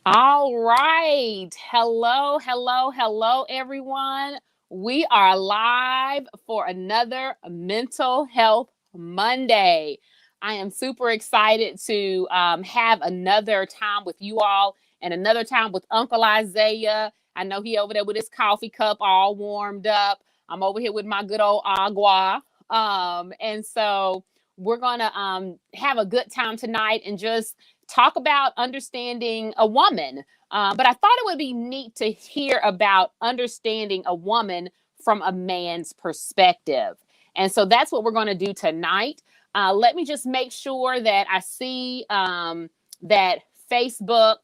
All right. Hello, hello, hello, everyone. We are live for another Mental Health Monday. I am super excited to have another time with you all and another time with Uncle Isaiah. I know he over there with his coffee cup all warmed up. I'm over here with my good old agua. And so we're going to have a good time tonight and just talk about understanding a woman. But I thought it would be neat to hear about understanding a woman from a man's perspective. And so that's what we're going to do tonight. Let me just make sure that I see that Facebook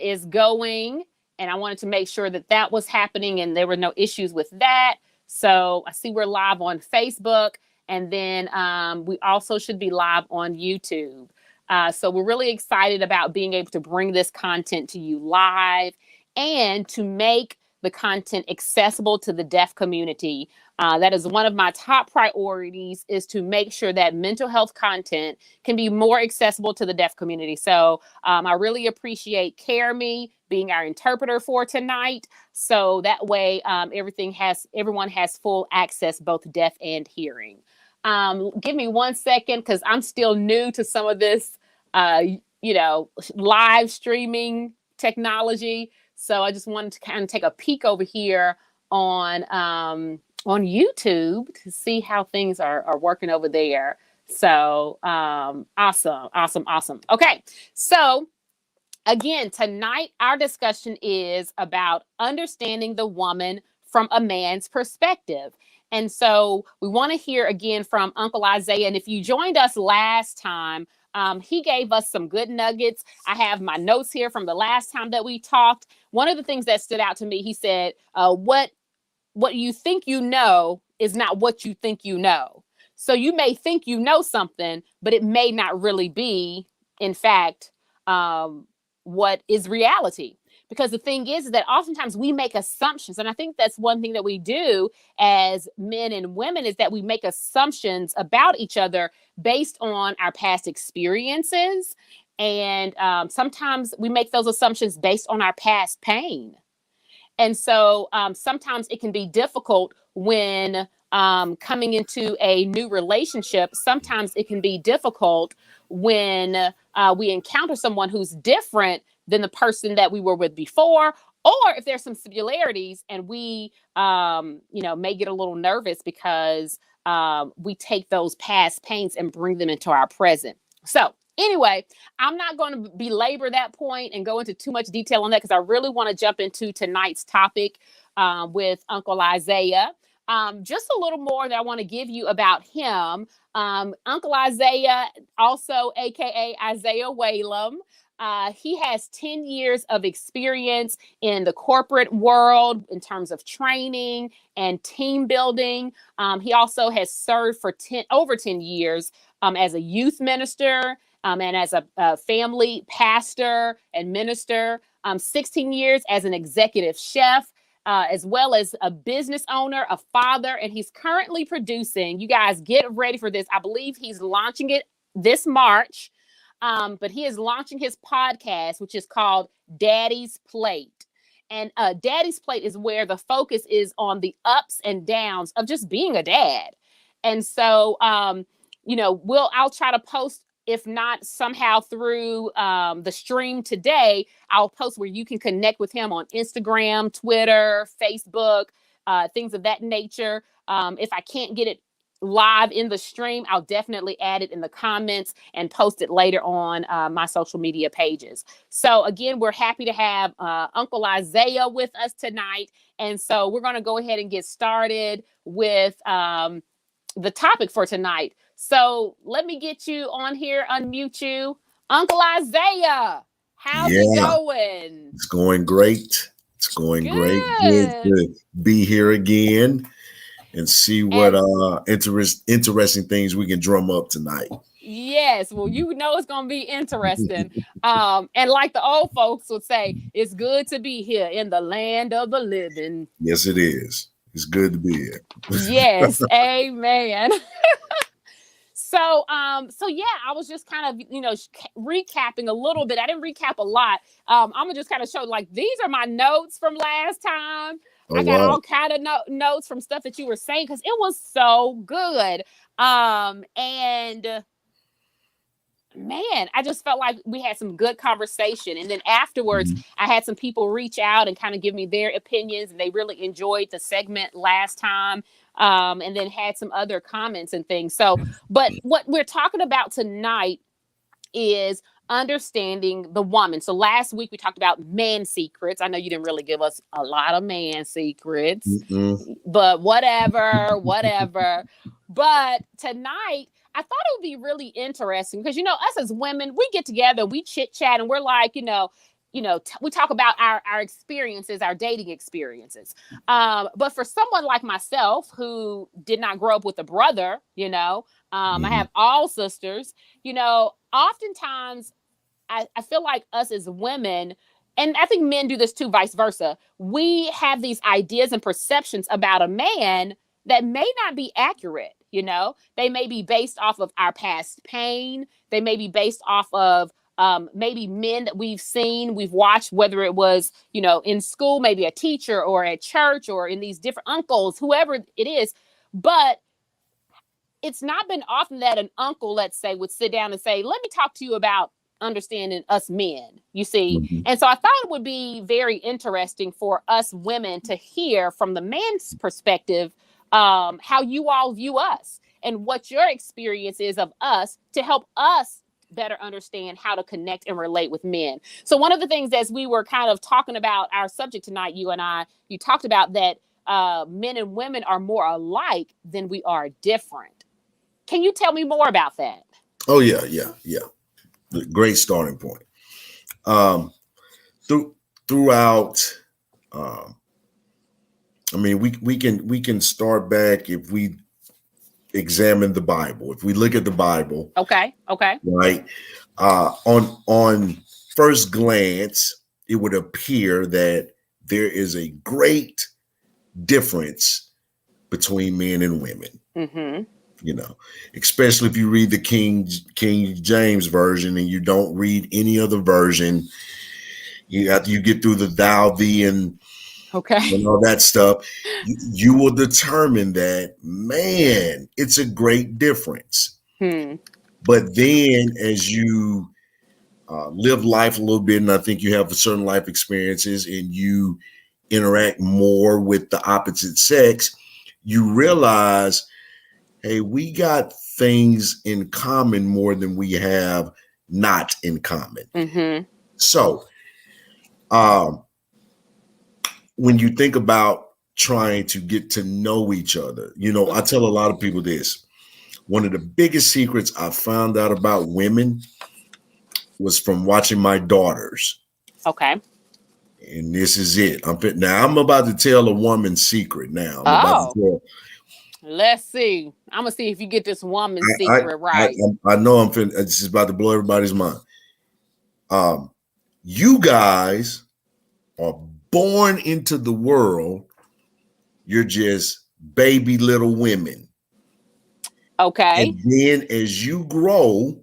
is going. And I wanted to make sure that that was happening and there were no issues with that. So I see we're live on Facebook. And then we also should be live on YouTube. So we're really excited about being able to bring this content to you live and to make the content accessible to the deaf community. That is one of my top priorities, is to make sure that mental health content can be more accessible to the deaf community. So I really appreciate Carmi being our interpreter for tonight. So that way everyone has full access, both deaf and hearing. Give me 1 second because I'm still new to some of this, live streaming technology. So I just wanted to kind of take a peek over here on YouTube to see how things are working over there. So awesome. Okay, so again, tonight our discussion is about understanding the woman from a man's perspective. And so we want to hear again from Uncle Isaiah. And if you joined us last time, he gave us some good nuggets. I have my notes here from the last time that we talked. One of the things that stood out to me, he said, what you think you know is not what you think you know. So you may think you know something, but it may not really be, in fact, what is reality. Because the thing is that oftentimes we make assumptions. And I think that's one thing that we do as men and women, is that we make assumptions about each other based on our past experiences. And sometimes we make those assumptions based on our past pain. And so sometimes it can be difficult when coming into a new relationship. Sometimes it can be difficult when we encounter someone who's different than the person that we were with before, or if there's some similarities and we, may get a little nervous because we take those past pains and bring them into our present. So anyway, I'm not going to belabor that point and go into too much detail on that, because I really want to jump into tonight's topic with Uncle Isaiah. Just a little more that I want to give you about him. Uncle Isaiah, also AKA Isaiah Whalum. He has 10 years of experience in the corporate world in terms of training and team building. He also has served for over 10 years as a youth minister, and as a family pastor and minister, 16 years as an executive chef, as well as a business owner, a father, and he's currently producing, you guys get ready for this, I believe he's launching it this March, but he is launching his podcast, which is called Daddy's Plate. And Daddy's Plate is where the focus is on the ups and downs of just being a dad. And so, I'll try to post, if not somehow through the stream today, I'll post where you can connect with him on Instagram, Twitter, Facebook, things of that nature. If I can't get it live in the stream, I'll definitely add it in the comments and post it later on my social media pages. So again, we're happy to have Uncle Isaiah with us tonight. And so we're going to go ahead and get started with the topic for tonight. So let me get you on here, unmute you. Uncle Isaiah, how's it Yeah, going? it's going great. It's going great. Good Good. to be here again and see what And interesting things we can drum up tonight. yes, well, you know it's gonna be interesting. And like the old folks would say, it's good to be here in the land of the living. Yes, it is. It's good to be here. Yes, amen. So yeah, I was just kind of, recapping a little bit. I didn't recap a lot. I'm gonna just kind of show, like, these are my notes from last time. Oh, I got wow. all kind of notes from stuff that you were saying because it was so good. And man, I just felt like we had some good conversation. And then afterwards, Mhm. I had some people reach out and kind of give me their opinions, and they really enjoyed the segment last time. And then had some other comments and things. So, but what we're talking about tonight is understanding the woman. So last week we talked about man secrets. I know you didn't really give us a lot of man secrets, Mm-mm. but whatever, whatever. But tonight I thought it would be really interesting because, us as women, we get together, we chit chat, and we're like, we talk about our experiences, our dating experiences. But for someone like myself who did not grow up with a brother, I Mhm. have all sisters, oftentimes I feel like us as women, and I think men do this too, vice versa. We have these ideas and perceptions about a man that may not be accurate. They may be based off of our past pain. They may be based off of maybe men that we've seen, we've watched, whether it was, in school, maybe a teacher, or at church, or in these different uncles, whoever it is. But it's not been often that an uncle, let's say, would sit down and say, let me talk to you about understanding us men, you see. Mhm. And so I thought it would be very interesting for us women to hear from the man's perspective, how you all view us and what your experience is of us, to help us better understand how to connect and relate with men. So one of the things, as we were kind of talking about our subject tonight, you and I, you talked about that men and women are more alike than we are different. Can you tell me more about that? Oh, yeah, yeah, yeah. Great starting point. Um, through throughout, um, I mean, we can start back if we examine the Bible. If we look at the Bible, Okay. Okay. right? On first glance, it would appear that there is a great difference between men and women. Mm-hmm. You know, especially if you read the King James version and you don't read any other version. After you get through the thou, thee, Okay. and all that stuff, you will determine that, man, it's a great difference. Hmm. But then as you live life a little bit, and I think you have certain life experiences and you interact more with the opposite sex, you realize, hey, we got things in common more than we have not in common. Mm-hmm. So, um, when you think about trying to get to know each other, I tell a lot of people this. One of the biggest secrets I found out about women was from watching my daughters. Okay. And this is it. I'm about to tell a woman's secret now. I'm about to Oh, tell. let's see. I'm gonna see if you get this woman I secret I right. I know this is about to blow everybody's mind. Um, you guys are born into the world. You're just baby little women. Okay. And then as you grow,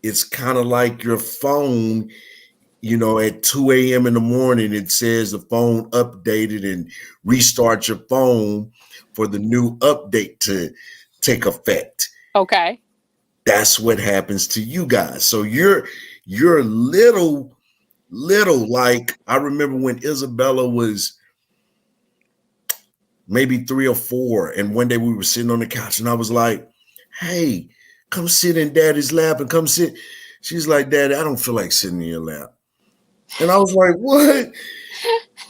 it's kind of like your phone, at 2 a.m. in the morning, it says the phone updated and restart your phone for the new update to take effect. Okay. That's what happens to you guys. So you're little, like I remember when Isabella was maybe 3 or 4, and one day we were sitting on the couch and I was like, hey, come sit in daddy's lap and come sit. She's like, Daddy, I don't feel like sitting in your lap. And I was like, what?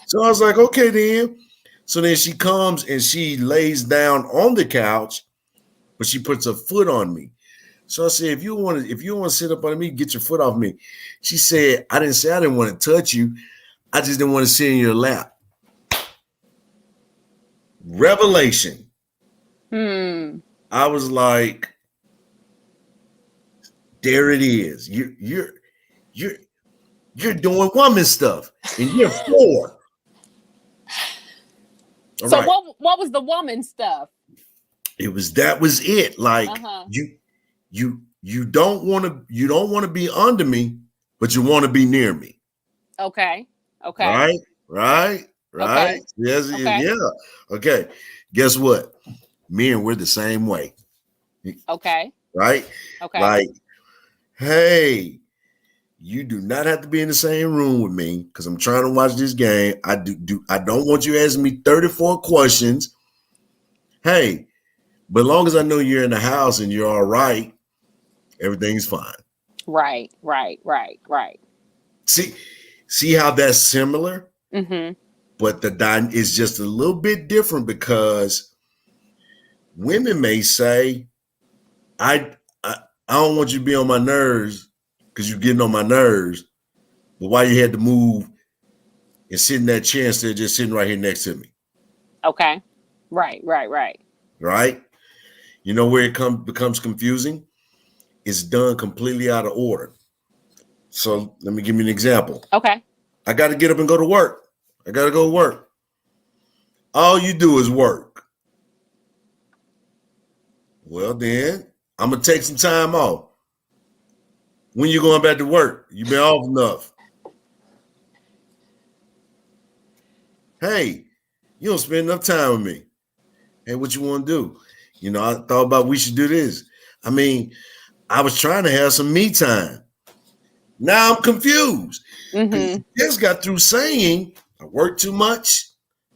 So I was like, okay, then. So then she comes and she lays down on the couch, but she puts her foot on me. So I said, if you want to sit up on me, get your foot off me. She said, I didn't say I didn't want to touch you. I just didn't want to sit in your lap. Revelation. Hmm. I was like, there it is. You're doing woman stuff, and you're 4. All So right. what was the woman stuff? That was it. Like Uh-huh. you don't want to be under me, but you want to be near me. Okay. Okay. Right? Right? Right? Okay. Yes, Okay. yeah. Okay. Guess what? Me and we're the same way. Okay. Right? Okay. Like, hey, you do not have to be in the same room with me because I'm trying to watch this game. I don't want you asking me 34 questions. Hey, but as long as I know you're in the house and you're all right, everything's fine. Right. Right. Right. Right. See, see how that's similar, Mm-hmm. but the dine is just a little bit different because women may say, I I, I don't want you to be on my nerves because you're getting on my nerves, but why you had to move and sit in that chair instead of just sitting right here next to me, Okay. Right. Right. Right. right? You know where becomes confusing? It's done completely out of order. So let me give you an example. Okay. I got to get up and go to work. I got to go to work. All you do is work. Well, then I'm gonna take some time off. When you going back to work? You been off enough. Hey, you don't spend enough time with me. Hey, what you want to do? You know, I thought about we should do this. I mean, I was trying to have some me time. Now I'm confused because Mm-hmm. you just got through saying I work too much.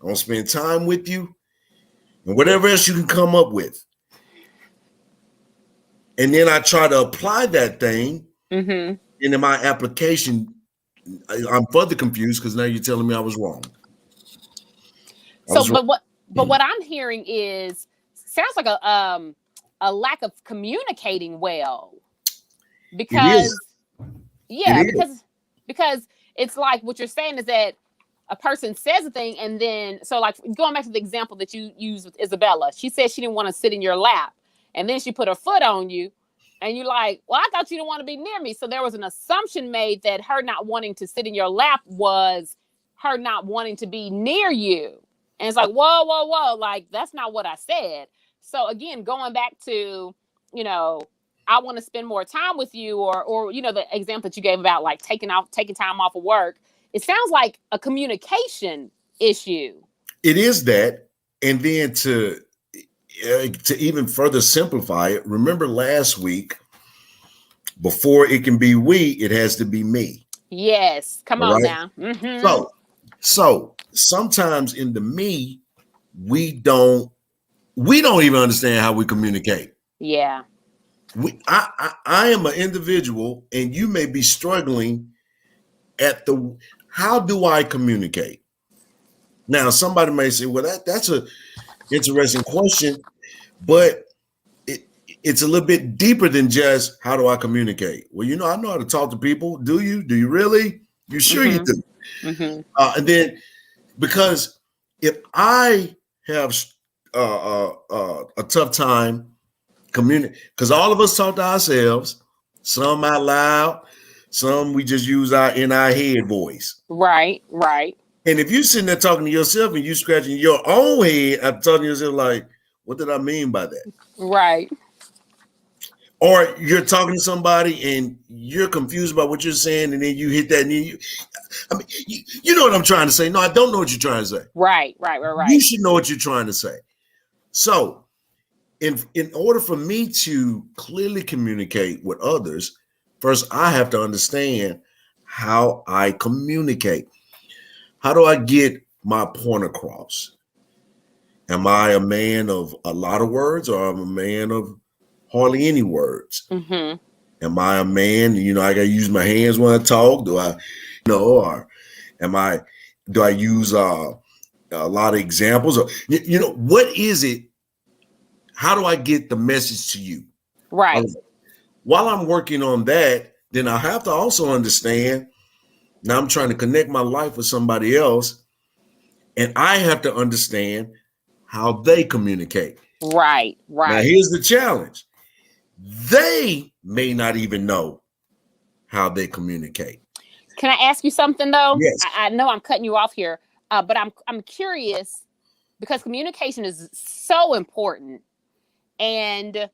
I don't spend time with you, and whatever else you can come up with. And then I try to apply that thing Mm-hmm. into my application. I'm further confused because now you're telling me I was wrong. I So, was wrong. but what I'm hearing is sounds like a lack of communicating well It is. because It yeah, is. because it's like what you're saying is that a person says a thing and then so like going back to the example that you used with Isabella, she said she didn't want to sit in your lap and then she put her foot on you and you're like, well, I thought you didn't want to be near me. So there was an assumption made that her not wanting to sit in your lap was her not wanting to be near you. And it's like, whoa, whoa, whoa, like that's not what I said. So again, going back to, you know, I want to spend more time with you, or you know, the example that you gave about like taking time off of work. It sounds like a communication issue. It is that. And then to even further simplify it, remember last week, before it can be we, it has to be me. Yes, come All on right. now. Mm-hmm. So sometimes in the me, we don't even understand how we communicate. Yeah. I am an individual, and you may be struggling at the how do I communicate? Now, somebody may say, well, that's a interesting question, but it's a little bit deeper than just how do I communicate? Well, you know, I know how to talk to people. Do you? Do you really? You sure you do? Mm-hmm. Mm-hmm. And then because if I have a tough time communicate, because all of us talk to ourselves, some out loud, some we just use our in our head voice. Right. Right. And if you sitting there talking to yourself and you scratching your own head, I'm telling yourself like, what did I mean by that? Right. Or you're talking to somebody and you're confused about what you're saying, and then you hit that, and I mean, you know what I'm trying to say. No, I don't know what you're trying to say. Right. Right. Right. You Right. should know what you're trying to say. So, in order for me to clearly communicate with others, first I have to understand how I communicate. How do I get my point across? Am I a man of a lot of words, or am I a man of hardly any words? Mm-hmm. Am I a man? You know, I got to use my hands when I talk. Do I, or am I? Do I use a lot of examples? Or you know, what is it? How do I get the message to you? Right. While I'm working on that, then I have to also understand. Now I'm trying to connect my life with somebody else, and I have to understand how they communicate. Right. Now, Right. here's the challenge: they may not even know how they communicate. Can I ask you something though? Yes. I know I'm cutting you off here, but I'm curious because communication is so important, and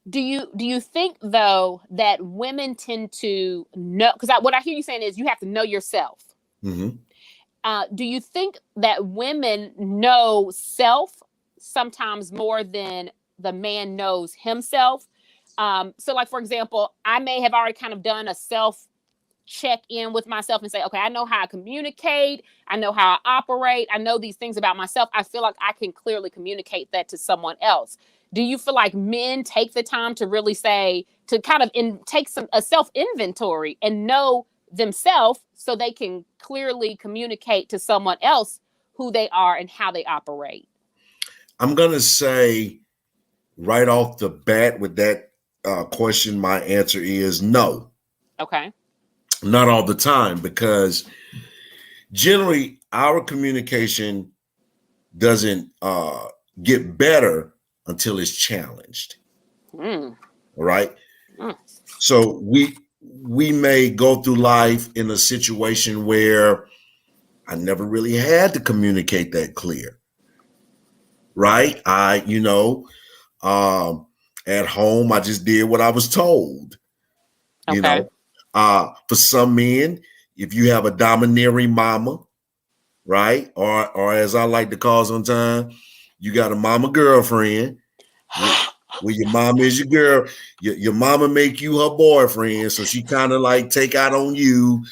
Do you think though that women tend to know, because what I hear you saying is you have to know yourself. Mm-hmm. Do you think that women know self sometimes more than the man knows himself? So, like, for example, I may have already kind of done a self check in with myself and say, okay, I know how I communicate. I know how I operate. I know these things about myself. I feel like I can clearly communicate that to someone else. Do you feel like men take the time to really say, to kind of take a self inventory and know themselves so they can clearly communicate to someone else who they are and how they operate? I'm going to say right off the bat with that question, my answer is no, Okay. not all the time, because generally our communication doesn't get better until it's challenged. Mm. All right. Mm. So we may go through life in a situation where I never really had to communicate that clear. Right. Um, at home, I just did what I was told. You Okay. know, for some men, if you have a domineering mama, right, or as I like to call sometimes, you got a mama girlfriend. Where your mama is your girl, your mama make you her boyfriend, so she kind of like take out on you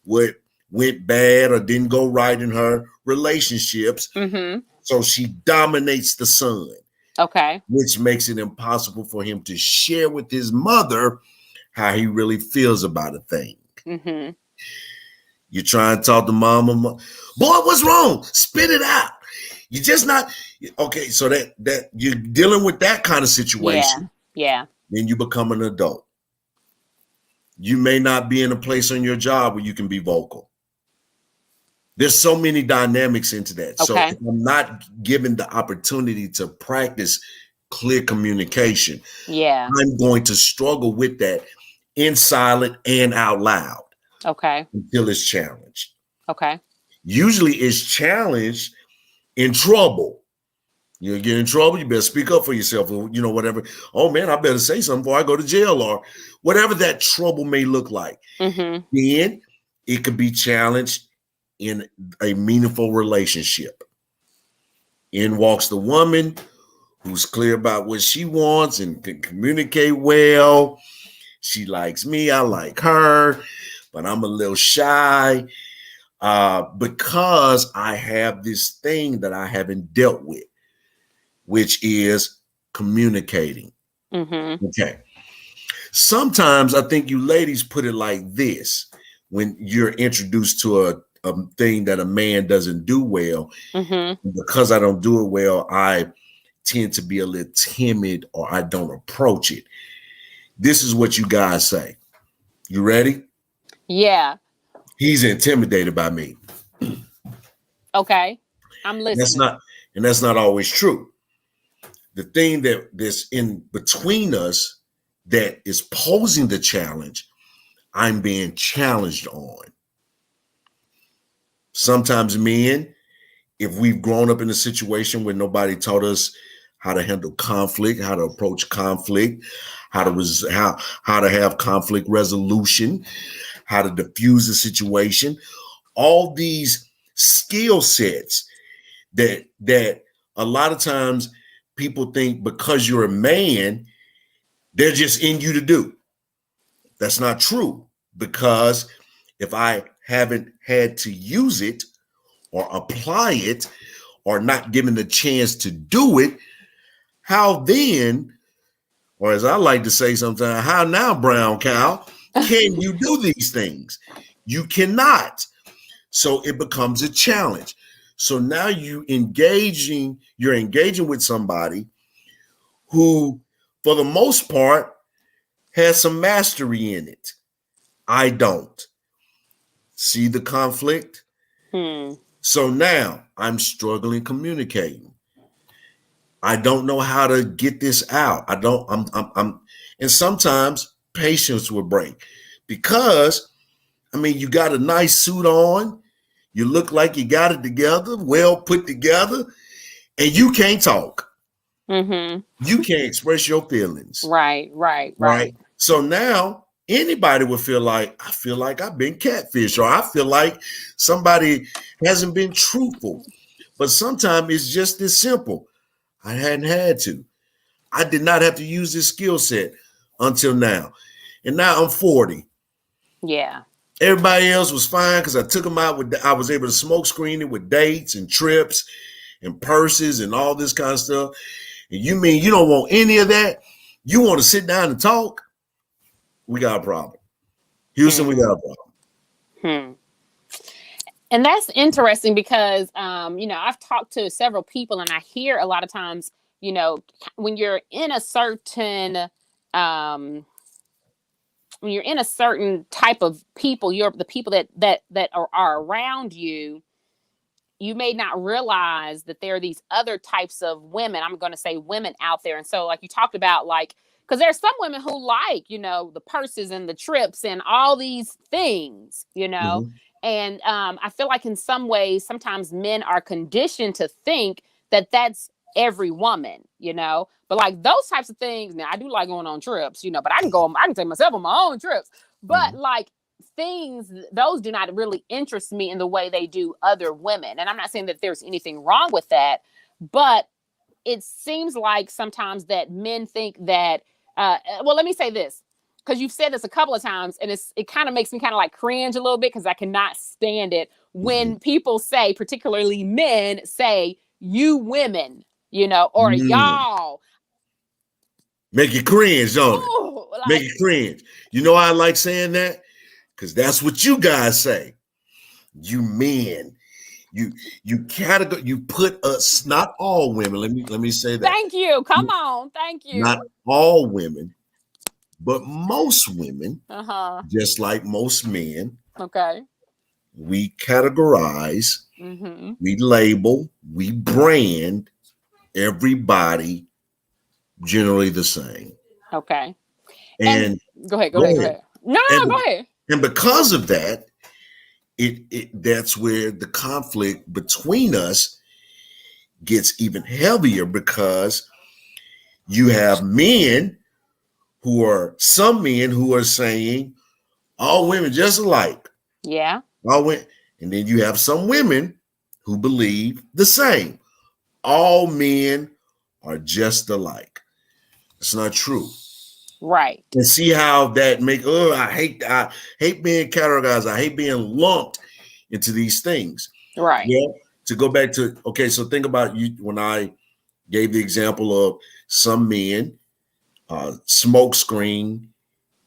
what went bad or didn't go right in her relationships. Mm-hmm. So she dominates the son, Okay. which makes it impossible for him to share with his mother how he really feels about a thing. Mm-hmm. You try and talk to mama, boy, what's wrong? Spit it out. You just not okay. So that you're dealing with that kind of Yeah. situation, Yeah. then you become an adult. You may not be in a place on your job where you can be vocal. There's so many dynamics into that. So Okay. if I'm not given the opportunity to practice clear communication, Yeah. I'm going to struggle with that in silent and out loud Okay. until it's challenged. Okay. Usually it's challenged in trouble. You get in trouble, you better speak up for yourself, or whatever. Oh man, I better say something before I go to jail, or whatever that trouble may look like. Mm-hmm. Then it could be challenged in a meaningful relationship. In walks the woman who's clear about what she wants and can communicate well. She likes me, I like her, but I'm a little shy because I have this thing that I haven't dealt with, which is communicating. Mm-hmm. Okay. Sometimes I think you ladies put it like this when you're introduced to a thing that a man doesn't do well. Mm-hmm. Because I don't do it well, I tend to be a little timid or I don't approach it. This is what you guys say. You ready? Yeah. He's intimidated by me. Okay. I'm That's listening. not, and that's not always true. The thing that's in between us that is posing the challenge, I'm being challenged on. Sometimes men, if we've grown up in a situation where nobody taught us how to handle conflict, how to approach conflict, how to have conflict resolution, how to diffuse a situation, all these skill sets that a lot of times people think because you're a man, they're just in you to do. That's not true, because if I haven't had to use it or apply it or not given the chance to do it, how then, or as I like to say sometimes, how now, brown cow, can you do these things? You cannot. So it becomes a challenge. So now you're engaging with somebody who, for the most part, has some mastery in it. I don't. See the conflict? Hmm. So now I'm struggling communicating. I don't know how to get this out. And sometimes patience will break because, I mean, you got a nice suit on, you look like you got it together, well put together, and you can't talk. Mm-hmm. You can't express your feelings. Right, right, Right. right. So now anybody would feel like, I feel like I've been catfished, or I feel like somebody hasn't been truthful. But sometimes it's just this simple. I hadn't had to. I did not have to use this skill set until now. And now I'm 40. Yeah. Everybody else was fine because I took them out with, I was able to smoke screen it with dates and trips and purses and all this kind of stuff. And you mean you don't want any of that? You want to sit down and talk? We got a problem. Houston, we got a problem. Hmm. And that's interesting because, I've talked to several people and I hear a lot of times, when you're in a certain, um, when you're in a certain type of people, you're the people that are around you, you may not realize that there are these other types of women. I'm going to say women out there. And so, like you talked about, like, because there's some women who like, the purses and the trips and all these things, Mm-hmm. And I feel like in some ways, sometimes men are conditioned to think that that's every woman, But like those types of things, now I do like going on trips, but I can take myself on my own trips. But Mm-hmm. like things, those do not really interest me in the way they do other women. And I'm not saying that there's anything wrong with that, but it seems like sometimes that men think that well, let me say this, because you've said this a couple of times and it kind of makes me kind of like cringe a little bit, because I cannot stand it Mm-hmm. when people say, particularly men say, you women, or Mm. y'all. Make it cringe, don't it? Ooh, Make like, it cringe. You know why I like saying that? Because that's what you guys say. You men. You you put us, not all women. Let me say that. thank you, come on, thank Not you. all women, but most women, Uh-huh. just like most men, Okay. we categorize, Mm-hmm. we label, we brand everybody generally the same. Okay. And And go ahead, go go ahead, go ahead. ahead. No, no, no, And go ahead. and because of that, it that's where the conflict between us gets even heavier, because you have some men who are saying all women just alike. Yeah. All women, and then you have some women who believe the same. All men are just alike. It's not true. Right. And see how that I hate being categorized. I hate being lumped into these things. Right. Well, to go back to, okay, so think about you when I gave the example of some men smoke screen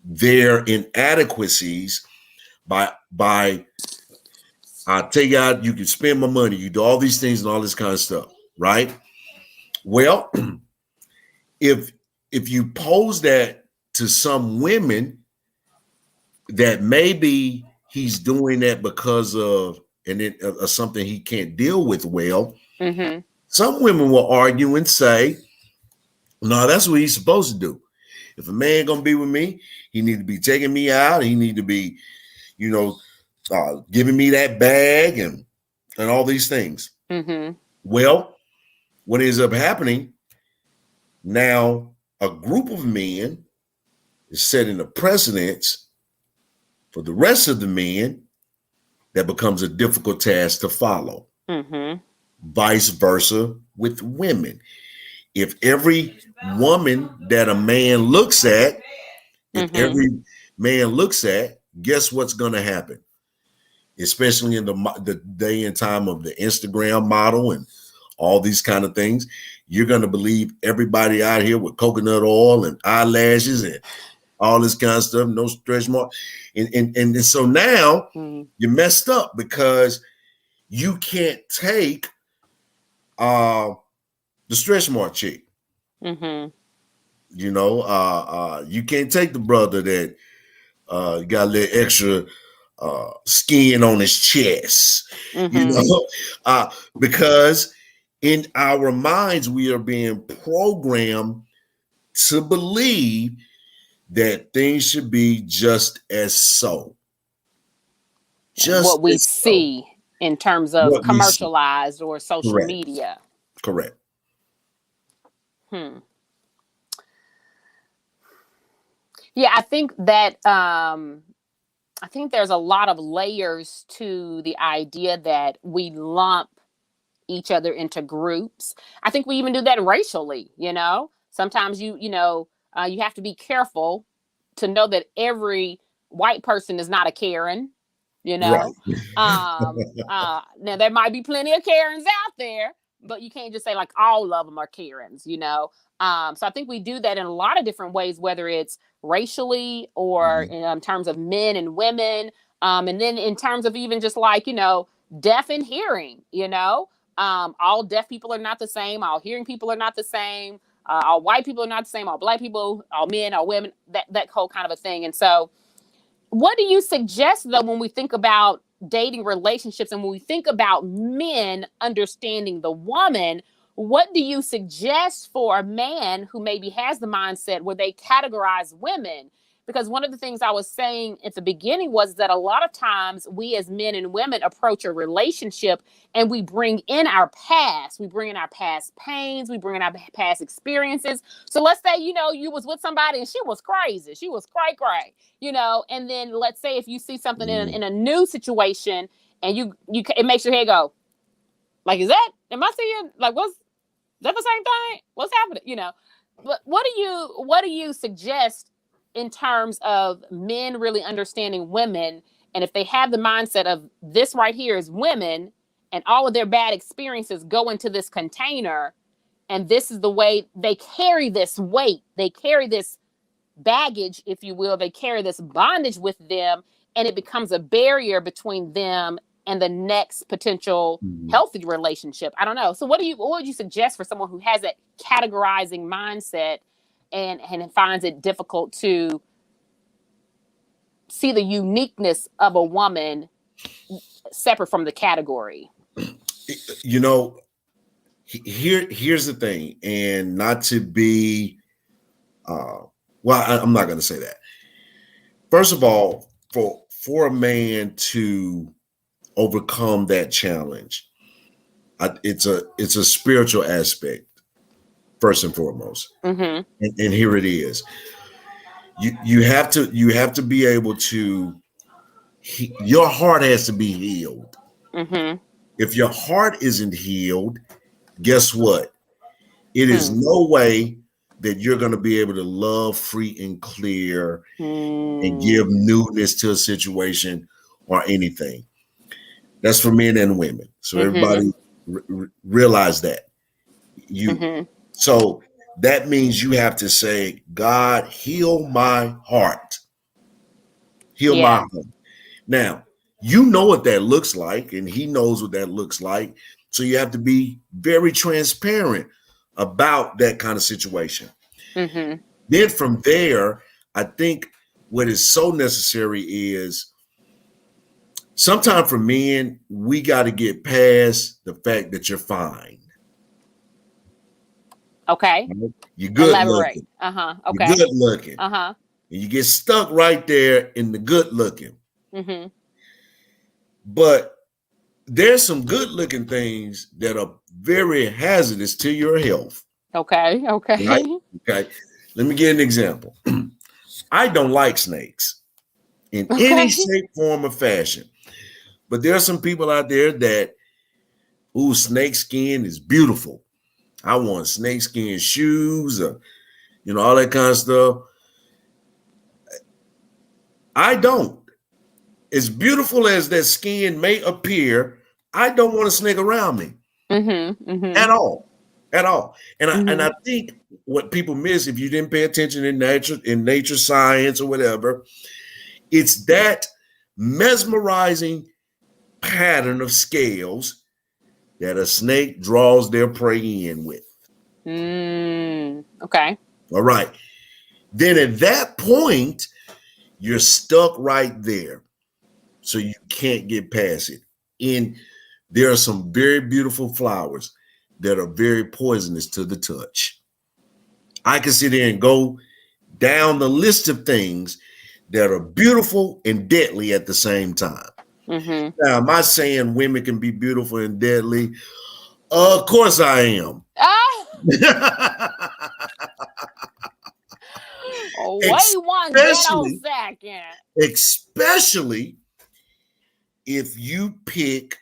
their inadequacies by I take out, you can spend my money, you do all these things and all this kind of stuff, right? Well, if if you pose that to some women, that maybe he's doing that because of something he can't deal with well. Mm-hmm. Some women will argue and say, "No, that's what he's supposed to do. If a man gonna be with me, he need to be taking me out. He need to be, you know, giving me that bag and all these things." Mm-hmm. Well, what ends up happening now? A group of men is setting a precedence for the rest of the men that becomes a difficult task to follow. Mm-hmm. Vice versa with women. If every woman that a man looks at, if Mm-hmm. every man looks at, guess what's going to happen? Especially in the day and time of the Instagram model and all these kind of things, you're going to believe everybody out here with coconut oil and eyelashes and all this kind of stuff, no stretch mark. And so now Mm-hmm. you're messed up because you can't take uh, the stretch mark chick. Mm-hmm. You can't take the brother that got a little extra skin on his chest, you Mm-hmm. know, because in our minds we are being programmed to believe that things should be just as so, What just we as so. see in terms of What we see, commercialized or social correct, media. correct. Hmm. Yeah, I think that I think there's a lot of layers to the idea that we lump each other into groups. I think we even do that racially, you know. Sometimes you have to be careful to know that every white person is not a Karen, you Right. know. Now there might be plenty of Karens out there, but you can't just say like all of them are Karens, you know. So I think we do that in a lot of different ways, whether it's racially or Mhm. in terms of men and women, and then in terms of even just like deaf and hearing, all deaf people are not the same, all hearing people are not the same, all white people are not the same, all black people, all men, all women, that whole kind of a thing. And so what do you suggest though when we think about dating relationships and when we think about men understanding the woman? What do you suggest for a man who maybe has the mindset where they categorize women? Because one of the things I was saying at the beginning was that a lot of times we as men and women approach a relationship and we bring in our past. We bring in our past pains. We bring in our past experiences. So let's say, you was with somebody and she was crazy. She was cray cray, and then let's say if you see something Mhm. in a new situation and it makes your head go, like, am I seeing, like, what's that the same thing? What's happening? But what do you suggest in terms of men really understanding women, and if they have the mindset of this right here is women, and all of their bad experiences go into this container, and this is the way they carry this weight, they carry this baggage, if you will, they carry this bondage with them, and it becomes a barrier between them and the next potential Mhm. healthy relationship. I don't know. So what would you suggest for someone who has that categorizing mindset and finds it difficult to see the uniqueness of a woman separate from the category? You know, here's the thing, and not to be, I'm not going to say that. First of all, for a man to overcome that challenge, it's a spiritual aspect first and foremost, Mm-hmm. and here it is. You have to be able to. Your heart has to be healed. Mm-hmm. If your heart isn't healed, guess what? It is Hmm. no way that you're going to be able to love free and clear and Hmm. give newness to a situation or anything. That's for men and women. So Mm-hmm. everybody realize that. You Mm-hmm. so that means you have to say, God, heal my heart. Heal my Yeah. heart. Now, you know what that looks like, and he knows what that looks like. So you have to be very transparent about that kind of situation. Mm-hmm. Then from there, I think what is so necessary is sometimes for men, we got to get past the fact that you're fine. Okay. Right? You're good Elaborate. looking. Uh-huh. You're Okay. good looking. Uh-huh. And you get stuck right there in the good looking. Mm-hmm. But there's some good looking things that are very hazardous to your health. Okay. Right? Okay. Okay. Let me give an example. I don't like snakes in any Okay. shape, form, or fashion. But there are some people out there that, ooh, snake skin is beautiful. I want snake skin shoes, or, all that kind of stuff. I don't. As beautiful as that skin may appear, I don't want a snake around me Mm-hmm. Mm-hmm. at all, at all. And I Mm-hmm. think what people miss if you didn't pay attention in nature science or whatever, it's that mesmerizing pattern of scales that a snake draws their prey in with. Mm. Okay. All right. Then at that point, you're stuck right there. So you can't get past it. And there are some very beautiful flowers that are very poisonous to the touch. I can sit there and go down the list of things that are beautiful and deadly at the same time. Mm-hmm. Now, am I saying women can be beautiful and deadly? Of course I am. Ah. Oh, wait one ghetto especially, second. especially if you pick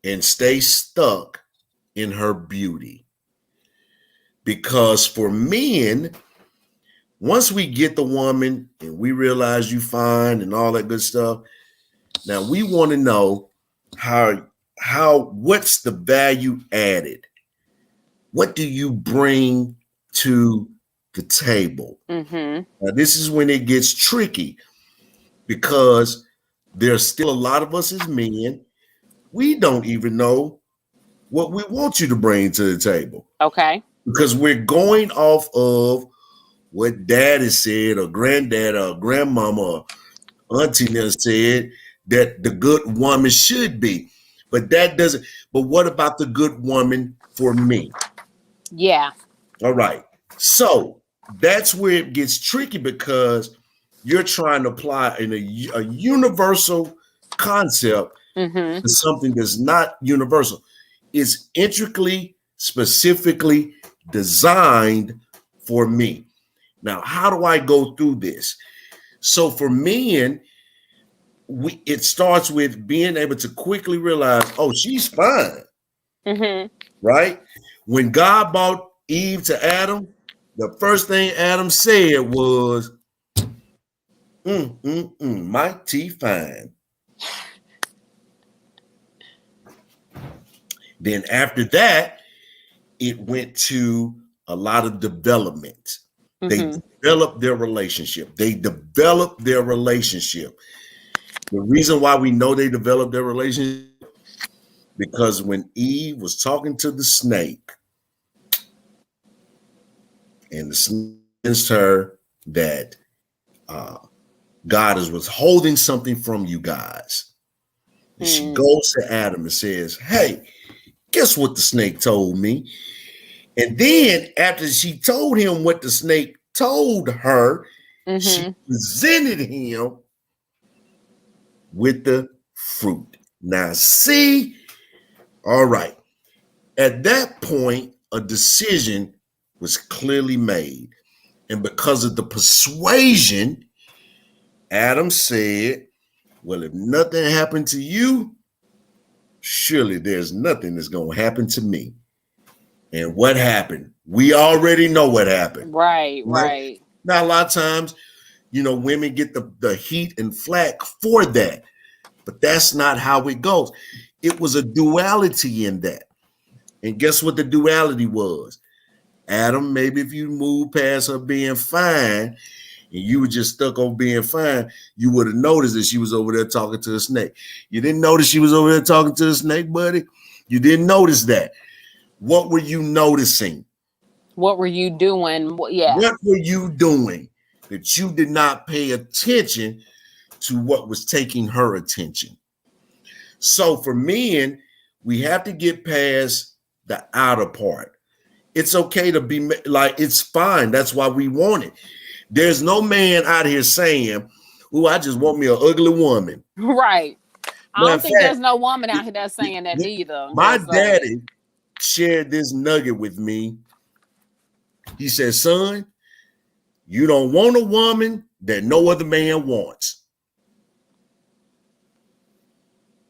and stay stuck in her beauty. Because for men, once we get the woman and we realize you fine and all that good stuff, now we want to know what's the value added? What do you bring to the table? Mm-hmm. Now, this is when it gets tricky because there's still a lot of us as men, we don't even know what we want you to bring to the table. Okay. Because we're going off of what daddy said or granddad or grandmama or auntie said that the good woman should be. But that doesn't, but what about the good woman for me? Yeah. All right. So that's where it gets tricky because you're trying to apply a universal concept Mm-hmm. to something that's not universal. It's intricately, specifically designed for me. Now, how do I go through this? So for men, it starts with being able to quickly realize, oh, she's fine, Mm-hmm. right? When God brought Eve to Adam, the first thing Adam said was, mighty fine. Then after that, it went to a lot of development. They Mm-hmm. developed their relationship. The reason why we know they developed their relationship, because when Eve was talking to the snake, and the snake convinced her that God was withholding something from you guys. And she goes to Adam and says, hey, guess what the snake told me? And then after she told him what the snake told her, she presented him with the fruit. Now, see, all right. At that point, a decision was clearly made. And because of the persuasion, Adam said, well, if nothing happened to you, surely there's nothing that's going to happen to me. And what happened? We already know what happened. Right. Now, a lot of times, women get the heat and flack for that. But that's not how it goes. It was a duality in that. And guess what the duality was? Adam, maybe if you move past her being fine and you were just stuck on being fine, you would have noticed that she was over there talking to a snake. You didn't notice she was over there talking to a snake, buddy? You didn't notice that. What were you noticing? What were you doing? Yeah. What were you doing that you did not pay attention to what was taking her attention? So for men, we have to get past the outer part. It's okay to be like, it's fine. That's why we want it. There's no man out here saying, oh, I just want me an ugly woman. Right. I don't think there's no woman out here that's saying that either. My daddy shared this nugget with me. He said, son, you don't want a woman that no other man wants.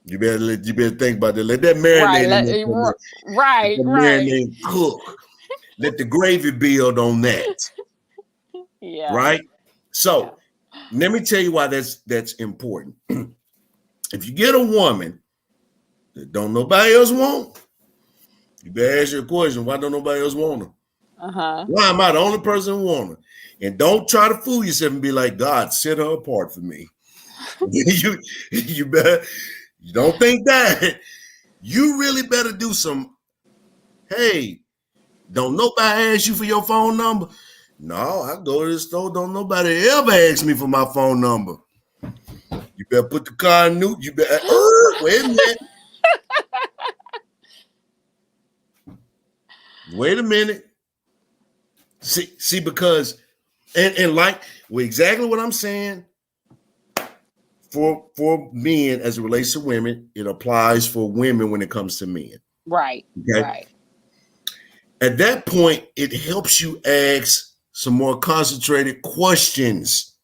You better think about that. Let that marinate. Right. Marinate cook. Let the gravy build on that. Yeah. Right. So let me tell you why that's important. If you get a woman that don't nobody else want, you better ask your question. Why don't nobody else want her? Why am I the only person who want her? And don't try to fool yourself and be like, God set her apart for me. you better. You don't think that. You really better do some. Hey, don't nobody ask you for your phone number? No, I go to the store. Don't nobody ever ask me for my phone number. You better put the car in new. You better. Wait a minute. Wait a minute. See, because and like exactly what I'm saying. For men as it relates to women, it applies for women when it comes to men. Right. Okay. Right. At that point, it helps you ask some more concentrated questions.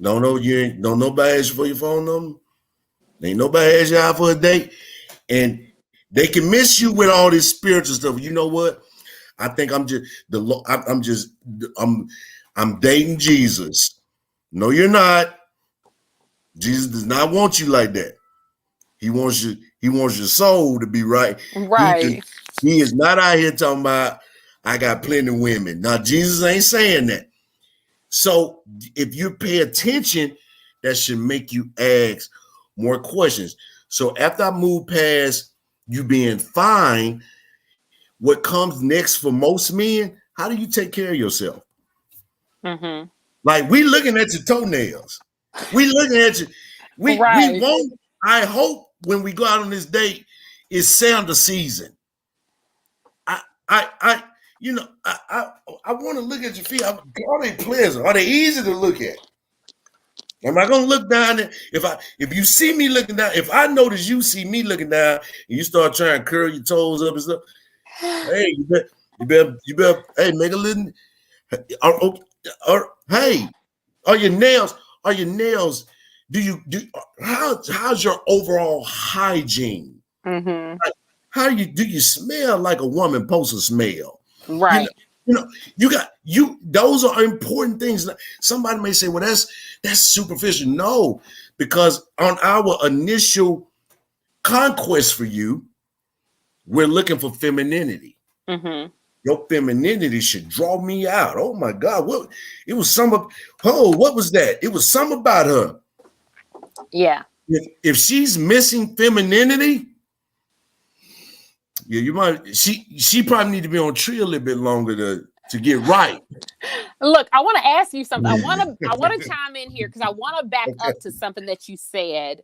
Don't nobody ask you for your phone number. Ain't nobody ask you out for a date. And they can miss you with all this spiritual stuff. You know what? I think I'm dating Jesus. No, you're not. Jesus does not want you like that. He wants your soul to be right. Right. He is not out here talking about I got plenty of women. Now Jesus ain't saying that. So if you pay attention, that should make you ask more questions. So after I move past you being fine, what comes next for most men, how do you take care of yourself? Mm-hmm. Like we looking at your toenails. We looking at you. We Right. won't. I hope when we go out on this date, it's sandal season. I want to look at your feet. Are they pleasant? Are they easy to look at? Am I gonna look down there? If you see me looking down, if I notice you see me looking down and you start trying to curl your toes up and stuff, hey, you better hey, make a little or hey, are your nails, how's your overall hygiene? Mm-hmm. Like, how do you smell like a woman supposed to smell? Right. Those are important things. Somebody may say, well, that's superficial. No, because on our initial conquest for you, we're looking for femininity. Mm-hmm. Your femininity should draw me out. Oh my God. What was that? It was something about her. Yeah. If she's missing femininity, yeah, you might. She probably need to be on tree a little bit longer to get right. Look, I want to ask you something. I want to chime in here because I want to back up to something that you said.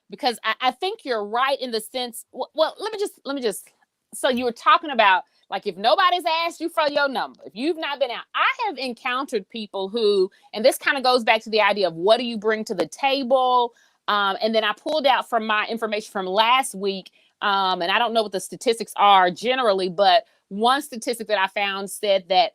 Because I think you're right in the sense. Well, let me just. So you were talking about like if nobody's asked you for your number, if you've not been out. I have encountered people who, and this kind of goes back to the idea of what do you bring to the table. And then I pulled out from my information from last week. And I don't know what the statistics are generally, but one statistic that I found said that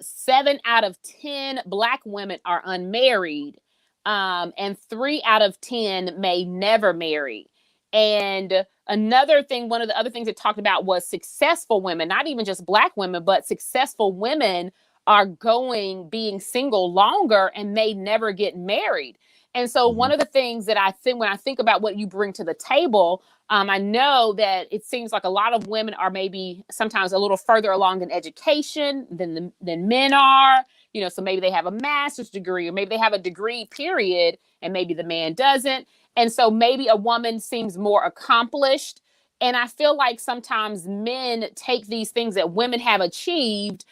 7 out of 10 Black women are unmarried, and 3 out of 10 may never marry. And another thing, one of the other things it talked about was successful women, not even just Black women, but successful women are being single longer and may never get married. And so one of the things that I think when I think about what you bring to the table, I know that it seems like a lot of women are maybe sometimes a little further along in education than men are. So maybe they have a master's degree or maybe they have a degree period and maybe the man doesn't. And so maybe a woman seems more accomplished. And I feel like sometimes men take these things that women have achieved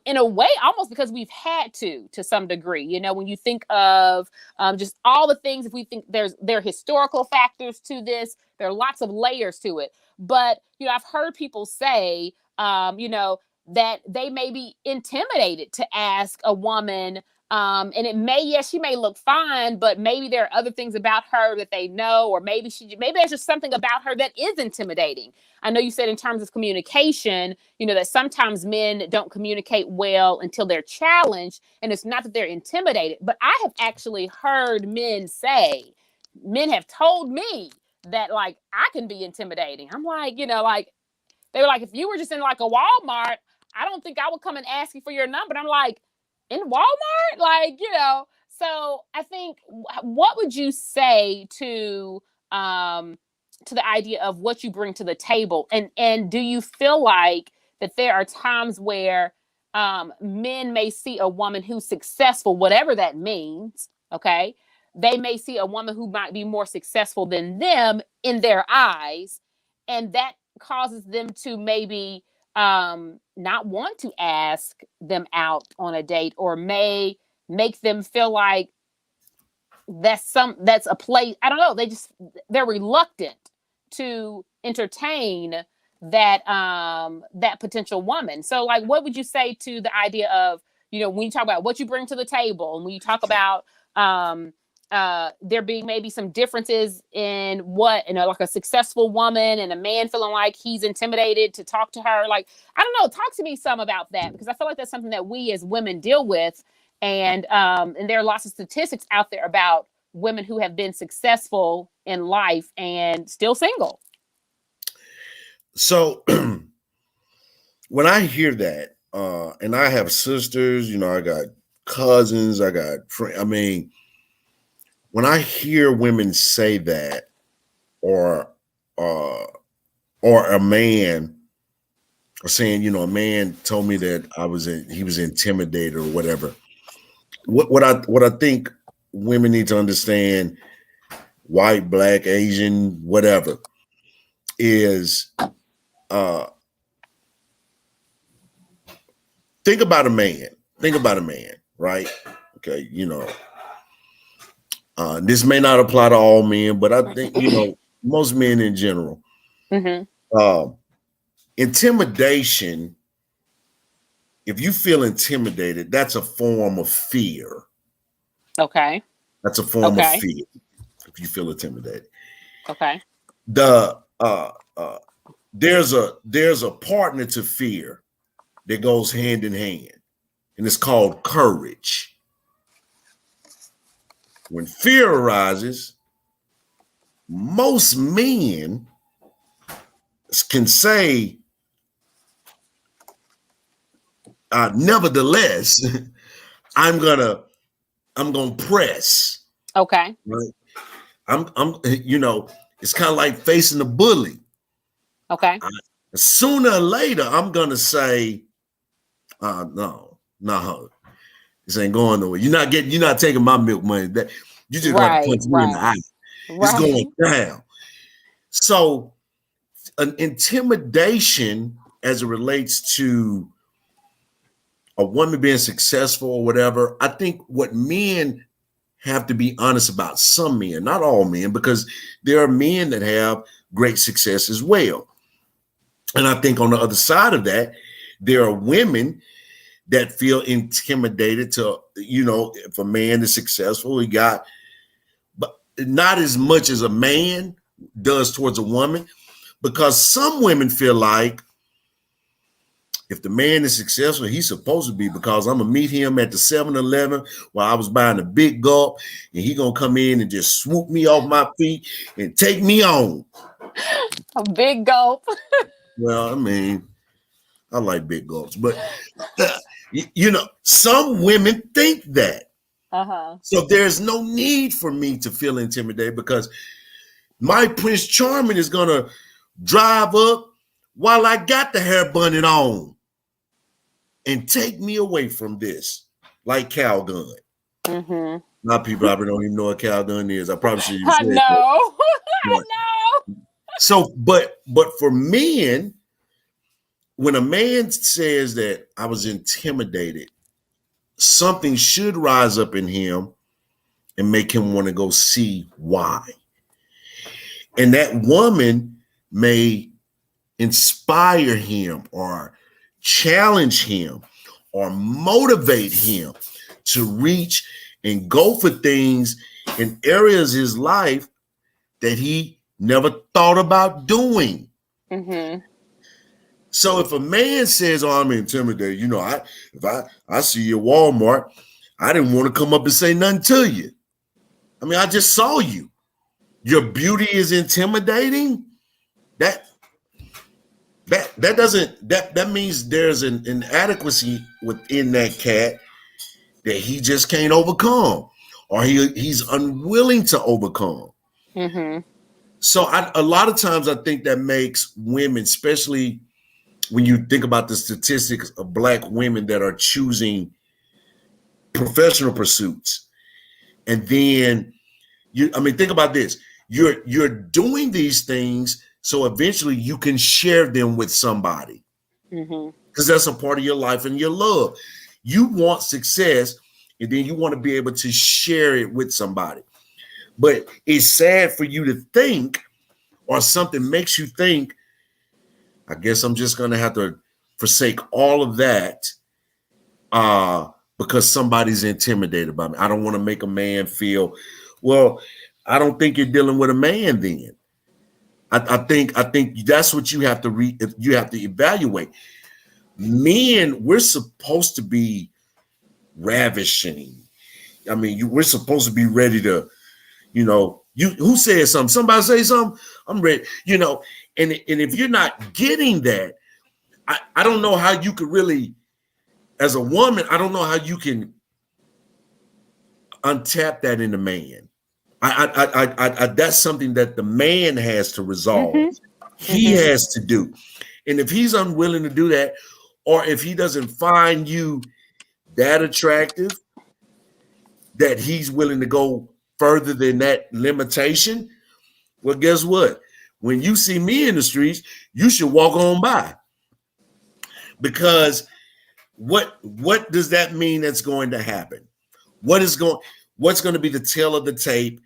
in a way, almost because we've had to some degree. When you think of just all the things, if we think there are historical factors to this, there are lots of layers to it. But, I've heard people say, that they may be intimidated to ask a woman. And she may look fine, but maybe there are other things about her that they know, or maybe there's just something about her that is intimidating. I know you said in terms of communication, that sometimes men don't communicate well until they're challenged. And it's not that they're intimidated, but I have actually heard men have told me that like, I can be intimidating. I'm like, like they were like, if you were just in like a Walmart, I don't think I would come and ask you for your number. And I'm like, in Walmart? Like, so I think what would you say to the idea of what you bring to the table? And do you feel like that there are times where men may see a woman who's successful, whatever that means, okay? They may see a woman who might be more successful than them in their eyes, and that causes them to maybe not want to ask them out on a date, or may make them feel like that's a place. I don't know. They're reluctant to entertain that potential woman. So like, what would you say to the idea of, when you talk about what you bring to the table, and when you talk about there being maybe some differences in what, like a successful woman and a man feeling like he's intimidated to talk to her. Like, I don't know, talk to me some about that, because I feel like that's something that we as women deal with. And there are lots of statistics out there about women who have been successful in life and still single. So when I hear that, and I have sisters, I got cousins, I got friends. I mean, when I hear women say that, or a man, or saying, a man told me that he was intimidated or whatever. What I think women need to understand, white, black, Asian, whatever, is think about a man. Think about a man, right? Okay, this may not apply to all men, but I think most men in general. Mm-hmm. Intimidation. If you feel intimidated, that's a form of fear. Okay. That's a form of fear. If you feel intimidated. Okay. There's a partner to fear that goes hand in hand, and it's called courage. When fear arises, most men can say, nevertheless, I'm gonna press. Okay. Right. It's kind of like facing a bully. Okay. Sooner or later, I'm gonna say, no, this ain't going nowhere. You're not taking my milk money. That you just got to punch me in the eye. It's going down. So, an intimidation as it relates to a woman being successful or whatever, I think what men have to be honest about, some men, not all men, because there are men that have great success as well. And I think on the other side of that, there are women that feel intimidated to, if a man is successful, but not as much as a man does towards a woman, because some women feel like if the man is successful, he's supposed to be, because I'm going to meet him at the 7-Eleven while I was buying a big gulp, and he going to come in and just swoop me off my feet and take me on. A big gulp. Well, I mean, I like big gulps, but some women think that. Uh-huh. So there's no need for me to feel intimidated, because my Prince Charming is going to drive up while I got the hair bunted on and take me away from this, like Calgon. Mm-hmm. A lot of people probably don't even know what Calgon is. I probably should use I that. know. I know. So, but for men, when a man says that I was intimidated, something should rise up in him and make him want to go see why. And that woman may inspire him or challenge him or motivate him to reach and go for things in areas of his life that he never thought about doing. Mm-hmm. So if a man says, "Oh, I'm intimidated," if I see you at Walmart, I didn't want to come up and say nothing to you. I mean, I just saw you. Your beauty is intimidating. That means there's an inadequacy within that cat that he just can't overcome, or he's unwilling to overcome. Mm-hmm. So a lot of times I think that makes women, especially when you think about the statistics of Black women that are choosing professional pursuits, and then think about this: you're doing these things so eventually you can share them with somebody, because that's a part of your life and your love. You want success, and then you want to be able to share it with somebody. But it's sad for you to think, or something makes you think, I guess I'm just going to have to forsake all of that because somebody's intimidated by me. I don't want to make a man feel, Well, I don't think you're dealing with a man then. I think that's what you have to you have to evaluate. Men, we're supposed to be ravishing. I mean, we're supposed to be ready to, you who said something? Somebody say something? I'm ready, and if you're not getting that, I don't know how you could really, as a woman, I don't know how you can untap that in the man. That's something that the man has to resolve. Mm-hmm. He Mm-hmm. has to do. And if he's unwilling to do that, or if he doesn't find you that attractive, that he's willing to go further than that limitation, well, guess what? When you see me in the streets, you should walk on by. Because what does that mean that's going to happen? What's going to be the tail of the tape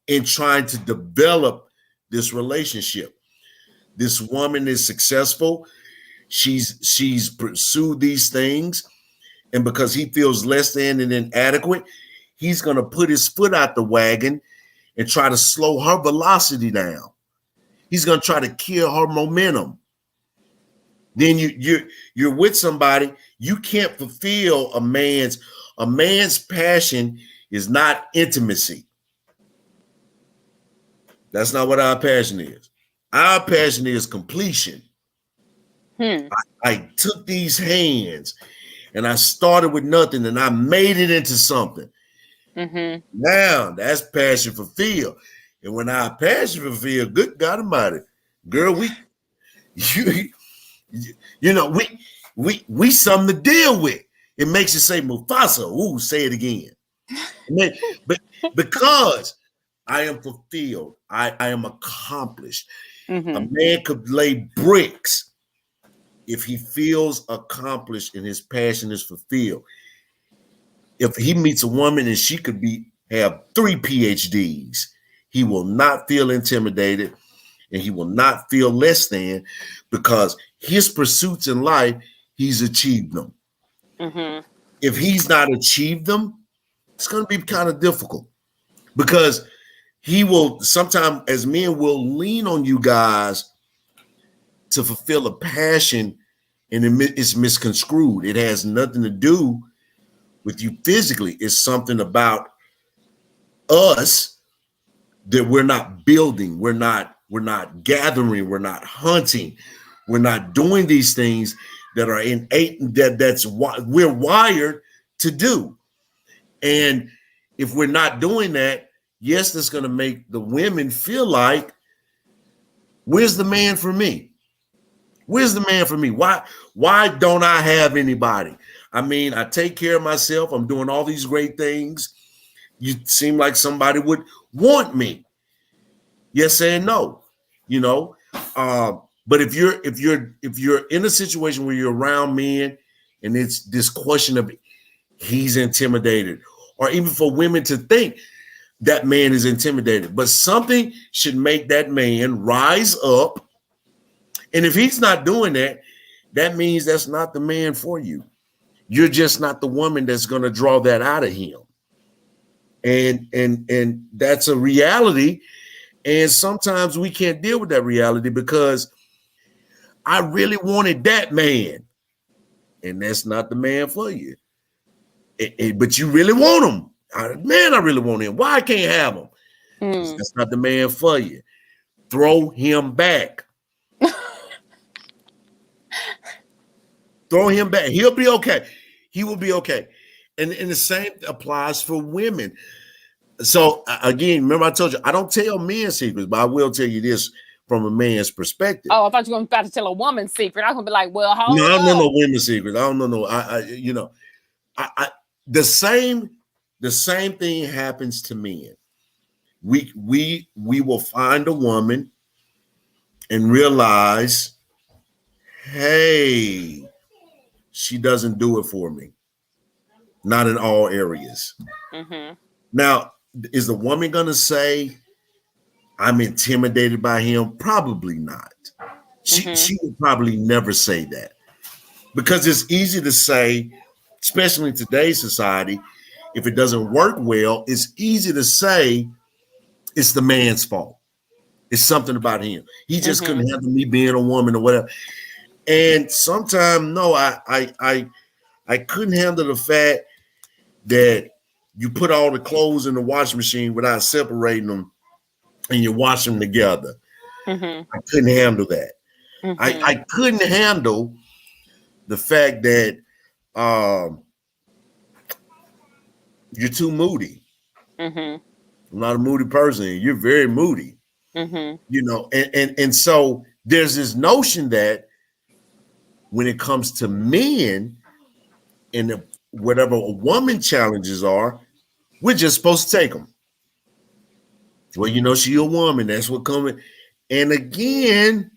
in trying to develop this relationship? This woman is successful. She's pursued these things, and because he feels less than and inadequate, he's going to put his foot out the wagon and try to slow her velocity down. He's going to try to kill her momentum. Then you're with somebody, you can't fulfill a man's passion is not intimacy. That's not what our passion is. Our passion is completion. I took these hands and I started with nothing and I made it into something. Mm-hmm. Now that's passion fulfilled. And when our passion fulfilled, good God Almighty, girl, we something to deal with. It makes you say Mufasa. Ooh, say it again. But because I am fulfilled, I am accomplished. Mm-hmm. A man could lay bricks if he feels accomplished and his passion is fulfilled. If he meets a woman and she could have 3 PhDs, he will not feel intimidated and he will not feel less than, because his pursuits in life, he's achieved them. Mm-hmm. If he's not achieved them, it's going to be kind of difficult, because he will sometimes, as men, will lean on you guys to fulfill a passion, and it's misconstrued. It has nothing to do with you physically. It's something about us that we're not building. We're not gathering. We're not hunting. We're not doing these things that are innate, that's what we're wired to do. And if we're not doing that, yes, that's going to make the women feel like, where's the man for me? Where's the man for me? Why don't I have anybody? I mean, I take care of myself. I'm doing all these great things. You seem like somebody would want me. Yes and no, But if you're in a situation where you're around men and it's this question of he's intimidated, or even for women to think that man is intimidated, but something should make that man rise up. And if he's not doing that, that means that's not the man for you. You're just not the woman that's going to draw that out of him. And that's a reality. And sometimes we can't deal with that reality because I really wanted that man, and that's not the man for you. But you really want him. I really want him. Why I can't have him? That's not the man for you. Throw him back. Throw him back. He'll be okay. He will be okay. And the same applies for women. So again, remember I told you, I don't tell men secrets, but I will tell you this from a man's perspective. Oh, I thought you were about to tell a woman's secret. I'm gonna be like, well, hold No, I don't up. know no women's secrets. I don't know no. The same thing happens to men. We will find a woman and realize, hey, she doesn't do it for me. Not in all areas. Mm-hmm. Now, is the woman going to say, I'm intimidated by him? Probably not. She would probably never say that, because it's easy to say, especially in today's society, if it doesn't work well, it's easy to say it's the man's fault. It's something about him. He just couldn't handle me being a woman or whatever. And sometimes, no, I couldn't handle the fact that you put all the clothes in the washing machine without separating them and you wash them together. I couldn't handle that. I couldn't handle the fact that you're too moody. I'm not a moody person. You're very moody. You know, and so there's this notion that when it comes to men and whatever a woman challenges are, we're just supposed to take them. Well, you know, she a woman. That's what coming. And again,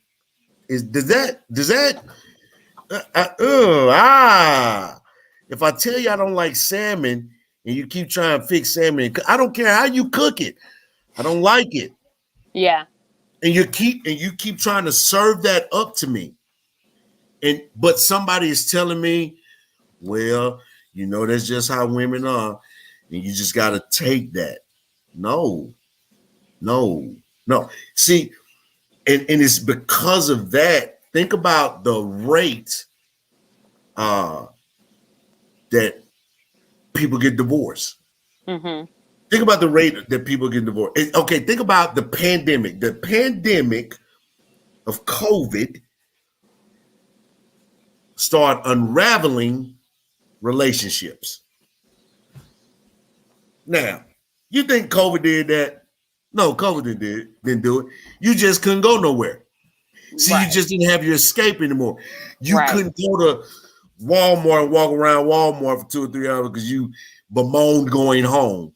does that if I tell you I don't like salmon and you keep trying to fix salmon, I don't care how you cook it. I don't like it. Yeah. And you keep trying to serve that up to me. But somebody is telling me, well, you know, that's just how women are, and you just got to take that. No. See, and it's because of that. Think about the rate that people get divorced. Think about the rate that people get divorced. Okay, think about the pandemic. The pandemic of COVID start unraveling relationships. Now, you think COVID did that? No, COVID didn't do it. You just couldn't go nowhere. See, you just didn't have your escape anymore. You couldn't go to Walmart and walk around Walmart for 2 or 3 hours because you bemoaned going home.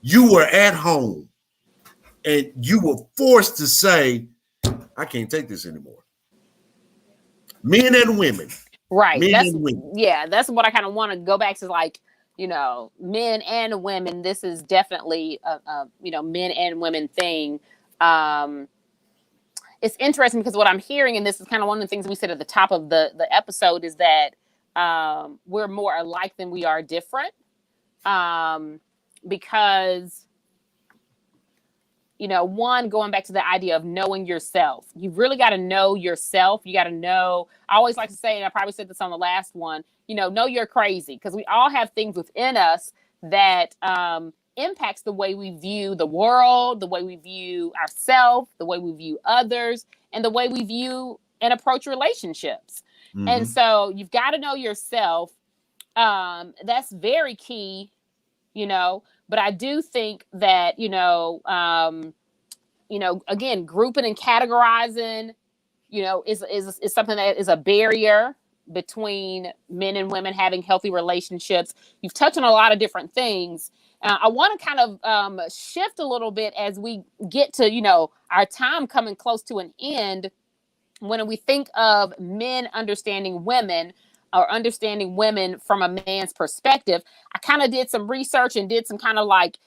You were at home and you were forced to say, I can't take this anymore. Men and women. Right. That's what I kind of want to go back to, like, you know, men and women. This is definitely a you know, men and women thing. It's interesting because what I'm hearing, and this is kind of one of the things we said at the top of the episode, is that we're more alike than we are different. Because, you know, one, going back to the idea of knowing yourself, you've really got to know yourself. You got to know, I always like to say, and I probably said this on the last one, you know you're crazy, because we all have things within us that impacts the way we view the world, the way we view ourselves, the way we view others, and the way we view and approach relationships. And so you've got to know yourself. That's very key, you know. But I do think that, again, grouping and categorizing, you know, is something that is a barrier between men and women having healthy relationships. You've touched on a lot of different things. I want to kind of shift a little bit as we get to, you know, our time coming close to an end. When we think of men understanding women, or understanding women from a man's perspective, I kind of did some research and did some kind of like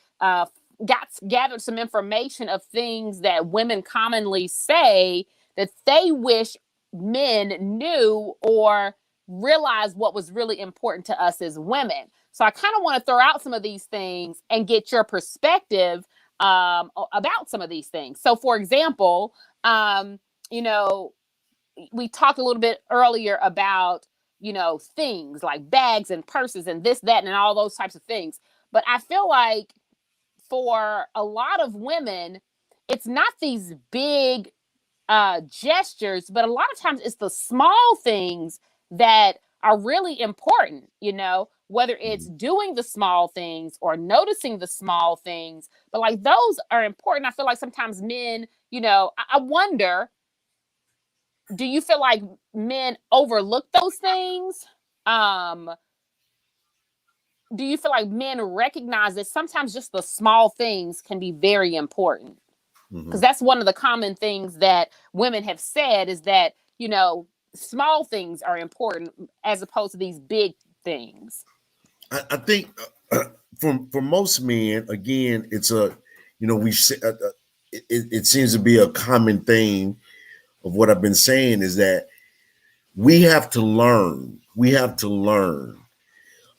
gathered some information of things that women commonly say that they wish men knew or realized what was really important to us as women. So I kind of want to throw out some of these things and get your perspective about some of these things. So, for example, you know, we talked a little bit earlier about, you know, things like bags and purses and this, that, and all those types of things. But I feel like for a lot of women, it's not these big gestures, but a lot of times it's the small things that are really important, you know, whether it's doing the small things or noticing the small things. But like, those are important. I feel like sometimes men, you know, I wonder, do you feel like men overlook those things? Do you feel like men recognize that sometimes just the small things can be very important? Because that's one of the common things that women have said, is that, you know, small things are important as opposed to these big things. I think for most men, again, it's it seems to be a common theme of what I've been saying, is that we have to learn.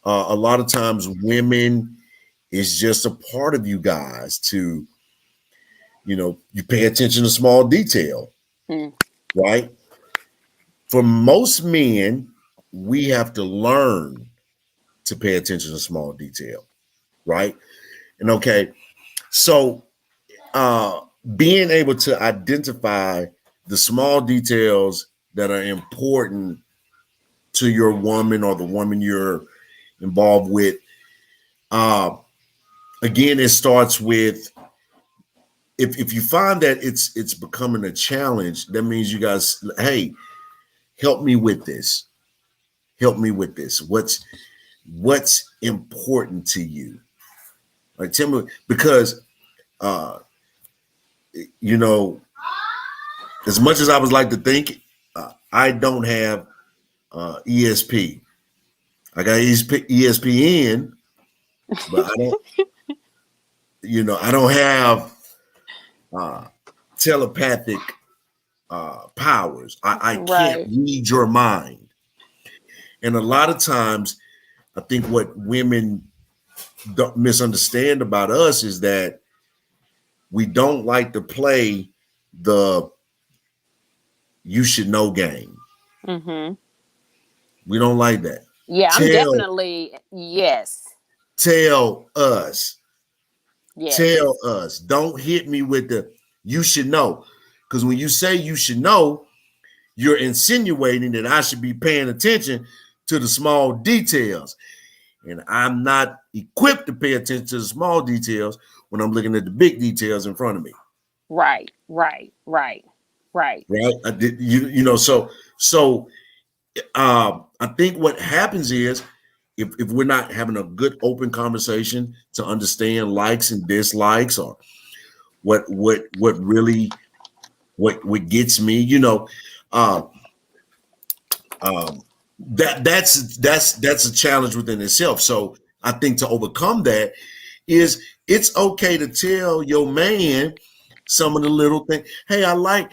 A lot of times women It's just a part of you guys to, you pay attention to small detail, Mm. right? For most men, we have to learn to pay attention to small detail, right? And okay, so uh being able to identify the small details that are important to your woman or the woman you're involved with. Uh, Again, it starts with, if you find that it's becoming a challenge, that means you guys, hey, help me with this. Help me with this. What's important to you? Like, tell me, because uh, you know, as much as I would like to think, I don't have ESP. I got ESPN, but I don't have uh, telepathic powers. I can't Right. read your mind. And a lot of times, I think what women don't misunderstand about us is that we don't like to play the you should know game. Mm-hmm. We don't like that. Yeah, I'm Tell definitely yes. tell us. Yes. Tell us. Don't hit me with the you should know. Because when you say you should know, you're insinuating that I should be paying attention to the small details. And I'm not equipped to pay attention to the small details when I'm looking at the big details in front of me. Right. Right. Right. Right. Right? I think what happens is, if we're not having a good open conversation to understand likes and dislikes, or what really what gets me, uh, um, that's a challenge within itself. So I think to overcome that is, it's okay to tell your man some of the little things. Hey, I like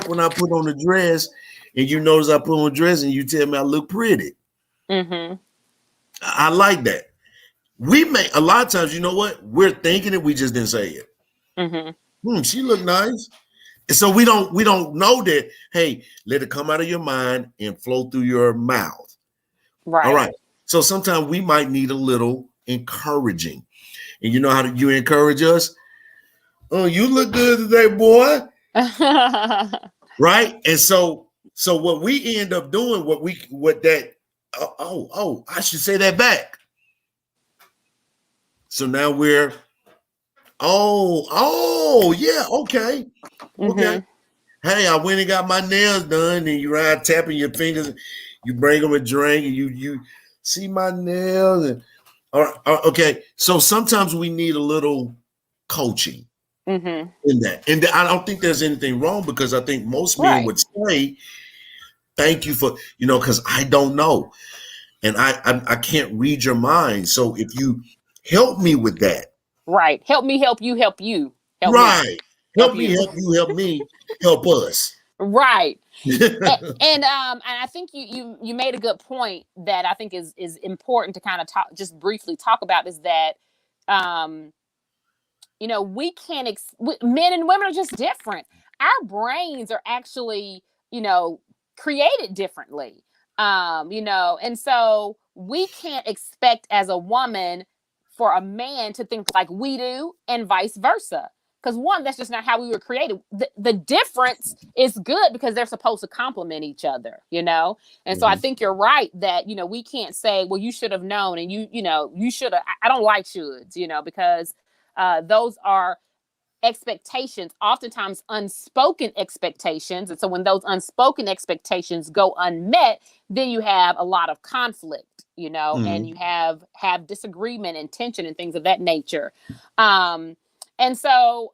when I put on a dress and you notice I put on a dress and you tell me I look pretty. Mm-hmm. I like that. We make a lot of times, you know what? We're thinking it, we just didn't say it. Mm-hmm. She look nice. And so we don't know that, hey, let it come out of your mind and flow through your mouth. All Right. right. So sometimes we might need a little encouraging. And you know how you encourage us? Oh, you look good today, boy. Right? And so what we end up doing, what that I should say that back. So now we're, yeah, okay. Okay. Mm-hmm. Hey, I went and got my nails done, and you ride tapping your fingers, you bring them a drink, and you see my nails, and all right, okay. So sometimes we need a little coaching Mm-hmm. in that, and I don't think there's anything wrong, because I think most men Right. would say, "Thank you for," because I don't know, and I can't read your mind. So if you help me with that, Right. Help me help you help you. Help me. right? Help Help me, you. help you, help me, help us. Right. And I think you made a good point that I think is important to kind of talk, just briefly talk about, is that um we can't men and women are just different. Our brains are actually, created differently. And so we can't expect as a woman for a man to think like we do, and vice versa. Because one, that's just not how we were created. The difference is good because they're supposed to complement each other, And so I Mhm. think you're right that, we can't say, well, you should have known, and you should have. I don't like shoulds, because those are expectations, oftentimes unspoken expectations. And so when those unspoken expectations go unmet, then you have a lot of conflict, and Mhm. you have disagreement and tension and things of that nature. And so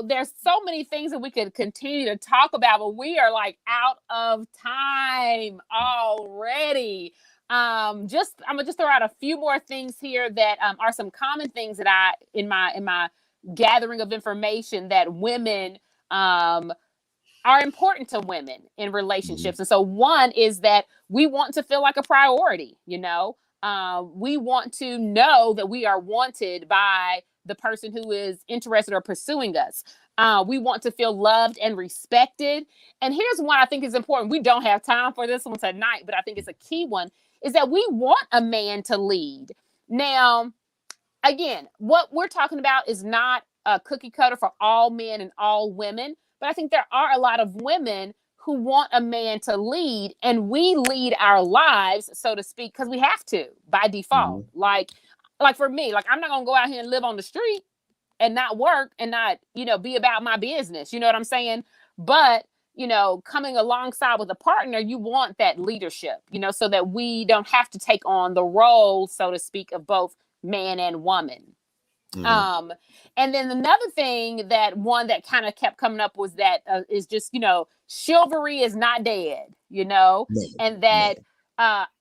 there's so many things that we could continue to talk about, but we are like out of time already. Just I'm gonna just throw out a few more things here that are some common things that I in my gathering of information that women are important to women in Mhm. relationships. And so one is that we want to feel like a priority, We want to know that we are wanted by the person who is interested or pursuing us. We want to feel loved and respected. And here's one I think is important. We don't have time for this one tonight, but I think it's a key one, is that we want a man to lead. Now, again, what we're talking about is not a cookie cutter for all men and all women, but I think there are a lot of women who want a man to lead, and we lead our lives, so to speak, because we have to by default. Mhm. Like for me, like I'm not gonna go out here and live on the street and not work and not, be about my business. You know what I'm saying? But coming alongside with a partner, you want that leadership, so that we don't have to take on the role, so to speak, of both man and woman. Mhm. Um, and then another thing that one that kind of kept coming up was that is just, chivalry is not dead, No, and no. that,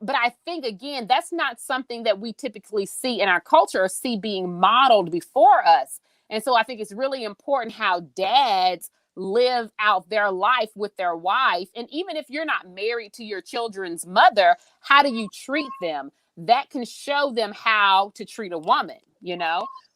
but I think again, that's not something that we typically see in our culture or see being modeled before us. And so I think it's really important how dads live out their life with their wife. And even if you're not married to your children's mother, how do you treat them? That can show them how to treat a woman.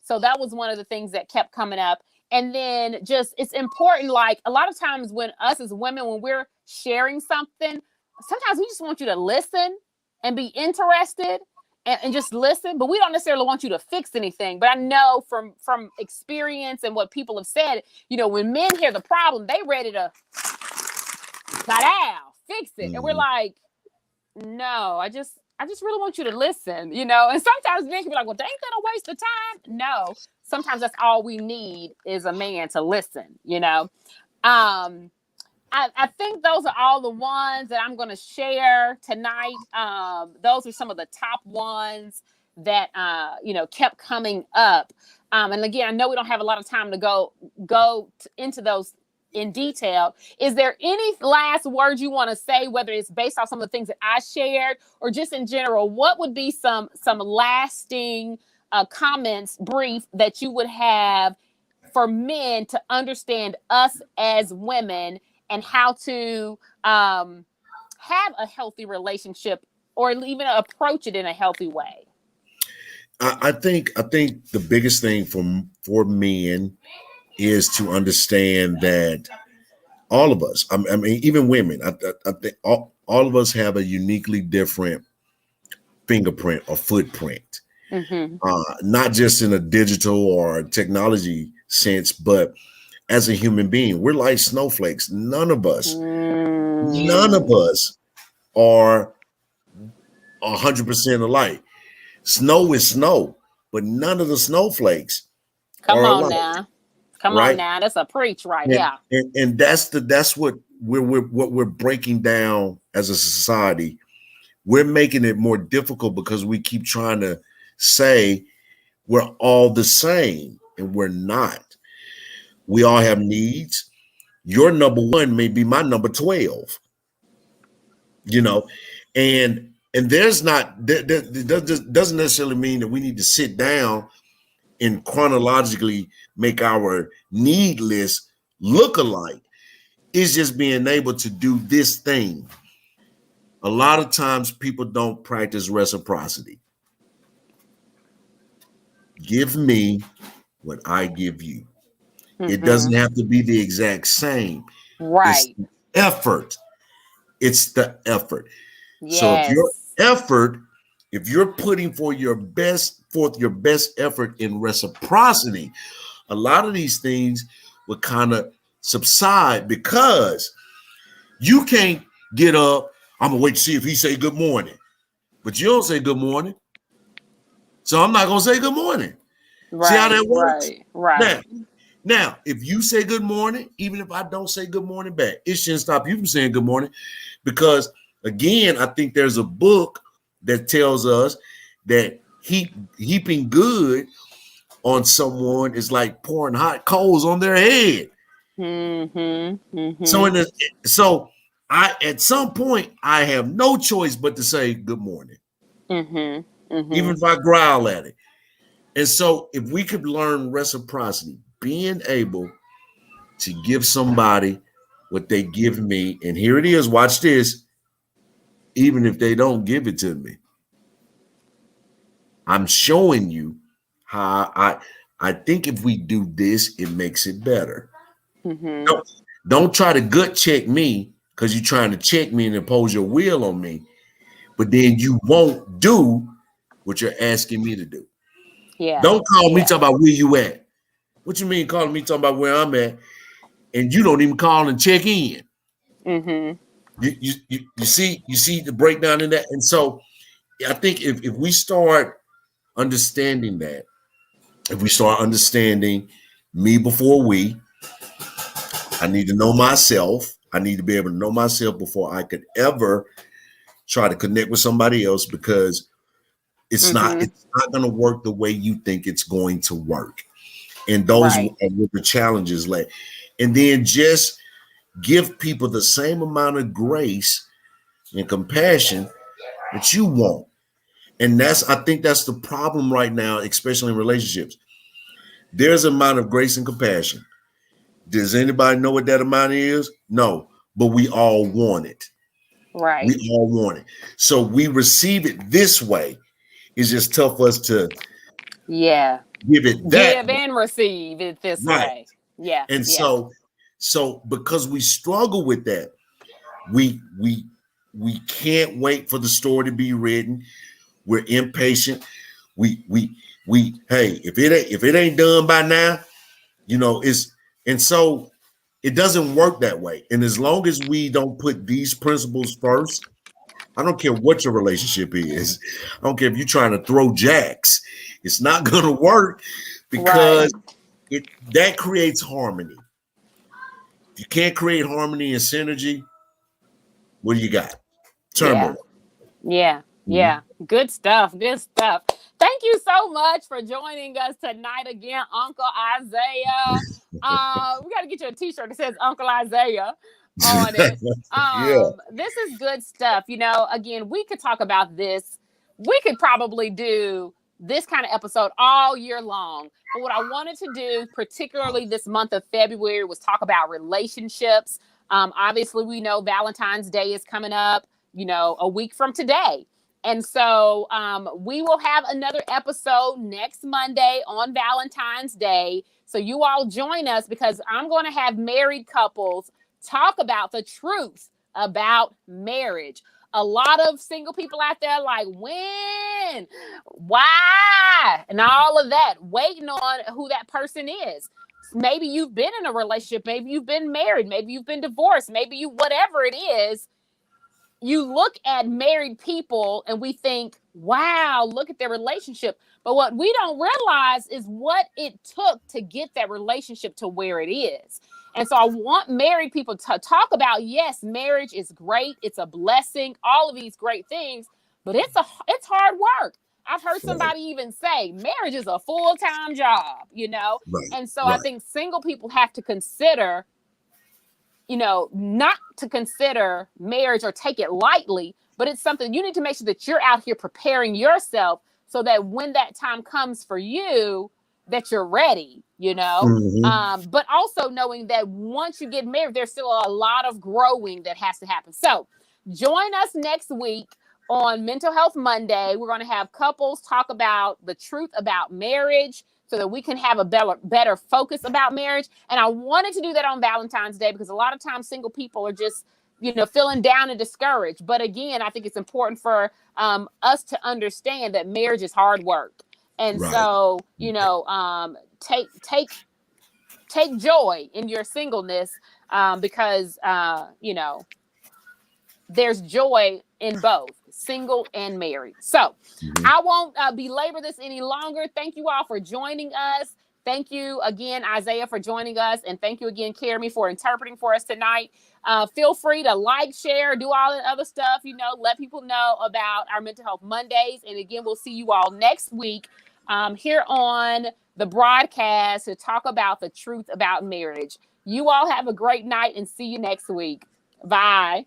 So that was one of the things that kept coming up. And then just it's important, like a lot of times when us as women, when we're sharing something, sometimes we just want you to listen and be interested and just listen, but we don't necessarily want you to fix anything. But I know from experience and what people have said, when men hear the problem, they ready to fix it. And we're Mhm. like, no, I just really want you to listen. And sometimes men can be like, well, they ain't gonna waste the time. No, sometimes that's all we need is a man to listen. Um, I think those are all the ones that I'm gonna share tonight. Those are some of the top ones that kept coming up. And again, I know we don't have a lot of time to into those in detail. Is there any last words you want to say, whether it's based off some of the things that I shared or just in general? What would be some lasting comments, brief, that you would have for men to understand us as women and how to have a healthy relationship or even approach it in a healthy way? I think the biggest thing for men is to understand that all of us, I mean, even women, I think all of us have a uniquely different fingerprint or footprint, Mm-hmm. not just in a digital or technology sense, but as a human being. We're like snowflakes. None of Mm. us are 100% alike. Snow is snow, but none of the snowflakes Come are on alike, now. Come on right? now. That's a preach right And here. and that's what we're breaking down as a society. We're making it more difficult because we keep trying to say we're all the same, and we're not. We all have needs. Your number one may be my number 12, you know, and there's not that doesn't necessarily mean that we need to sit down and chronologically make our need list look alike. It's just being able to do this thing. A lot of times people don't practice reciprocity. Give me what I give you. It Mm-hmm. doesn't have to be the exact same. It's Right. the effort. It's the effort. So Yes. if you're putting forth your best effort in reciprocity, a lot of these things would kind of subside because you can't get up. I'm gonna wait to see if he say good morning, but you don't say good morning, so I'm not gonna say good morning. See how Right. that works? Right. Right. Now, if you say good morning, even if I don't say good morning back, it shouldn't stop you from saying good morning because, again, I think there's a book that tells us that heaping good on someone is like pouring hot coals on their head. Mm-hmm. So Mm-hmm. in the so I at some point I have no choice but to say good morning, Mm-hmm. even Mm-hmm. if I growl at it. And so if we could learn reciprocity, being able to give somebody what they give me, and here it is, watch this, even if they don't give it to me. I'm showing you how I think if we do this, it makes it better. Mm-hmm. Don't try to gut check me because you're trying to check me and impose your will on me, but then you won't do what you're asking me to do. Yeah. Don't call me Yeah. talking about where you at. What you mean calling me talking about where I'm at, and you don't even call and check in? Mm-hmm. You see the breakdown in that, and so I think if we start understanding that, if we start understanding me before we, I need to know myself. I need to be able to know myself before I could ever try to connect with somebody else because it's not Mm-hmm. it's not going to work the way you think it's going to work. And those are Right. where the challenges lay. And then just give people the same amount of grace and compassion that you want. And I think that's the problem right now, especially in relationships. There's an amount of grace and compassion. Does anybody know what that amount is? No, but we all want it. We Right. all want it. So we receive it this way. It's just tough for us to Yeah. give it that Give way. and receive it this Right. way. Yeah. And Yeah. so because we struggle with that, we we we can't wait for the story to be written. We're impatient. We hey, if it ain't done by now, it's and so it doesn't work that way. And as long as we don't put these principles first, I don't care what your relationship is. I don't care if you're trying to throw jacks. It's not gonna work Right. because that creates harmony. If you can't create harmony and synergy, what do you got? Yeah. Turmoil. Yeah, Mhm. yeah. Good stuff. Good stuff. Thank you so much for joining us tonight again, Uncle Isaiah. We got to get you a t-shirt that says Uncle Isaiah on it. Yeah. This is good stuff. Again, we could talk about this. We could probably do this kind of episode all year long. But what I wanted to do, particularly this month of February, was talk about relationships. Obviously, we know Valentine's Day is coming up, a week from today. And so we will have another episode next Monday on Valentine's Day. So you all join us because I'm going to have married couples talk about the truth about marriage. A lot of single people out there like, when, why, and all of that, waiting on who that person is. Maybe you've been in a relationship, maybe you've been married, maybe you've been divorced, maybe whatever it is, you look at married people and we think, wow, look at their relationship. But what we don't realize is what it took to get that relationship to where it is. And so I want married people to talk about, yes, marriage is great. It's a blessing, all of these great things, but it's hard work. I've heard Right. somebody even say marriage is a full-time job. Right. And so I Right. think single people have to consider, not to consider marriage or take it lightly, but it's something you need to make sure that you're out here preparing yourself so that when that time comes for you, that you're ready. Mhm. But also knowing that once you get married, there's still a lot of growing that has to happen. So join us next week on Mental Health Monday. We're going to have couples talk about the truth about marriage so that we can have a better focus about marriage. And I wanted to do that on Valentine's Day because a lot of times single people are just, feeling down and discouraged. But again, I think it's important for us to understand that marriage is hard work. And Right. so, take joy in your singleness because, there's joy in both single and married. So Mhm. I won't belabor this any longer. Thank you all for joining us. Thank you again, Isaiah, for joining us. And thank you again, Keremy, for interpreting for us tonight. Feel free to like, share, do all that other stuff, let people know about our Mental Health Mondays. And again, we'll see you all next week here on the broadcast to talk about the truth about marriage. You all have a great night and see you next week. Bye.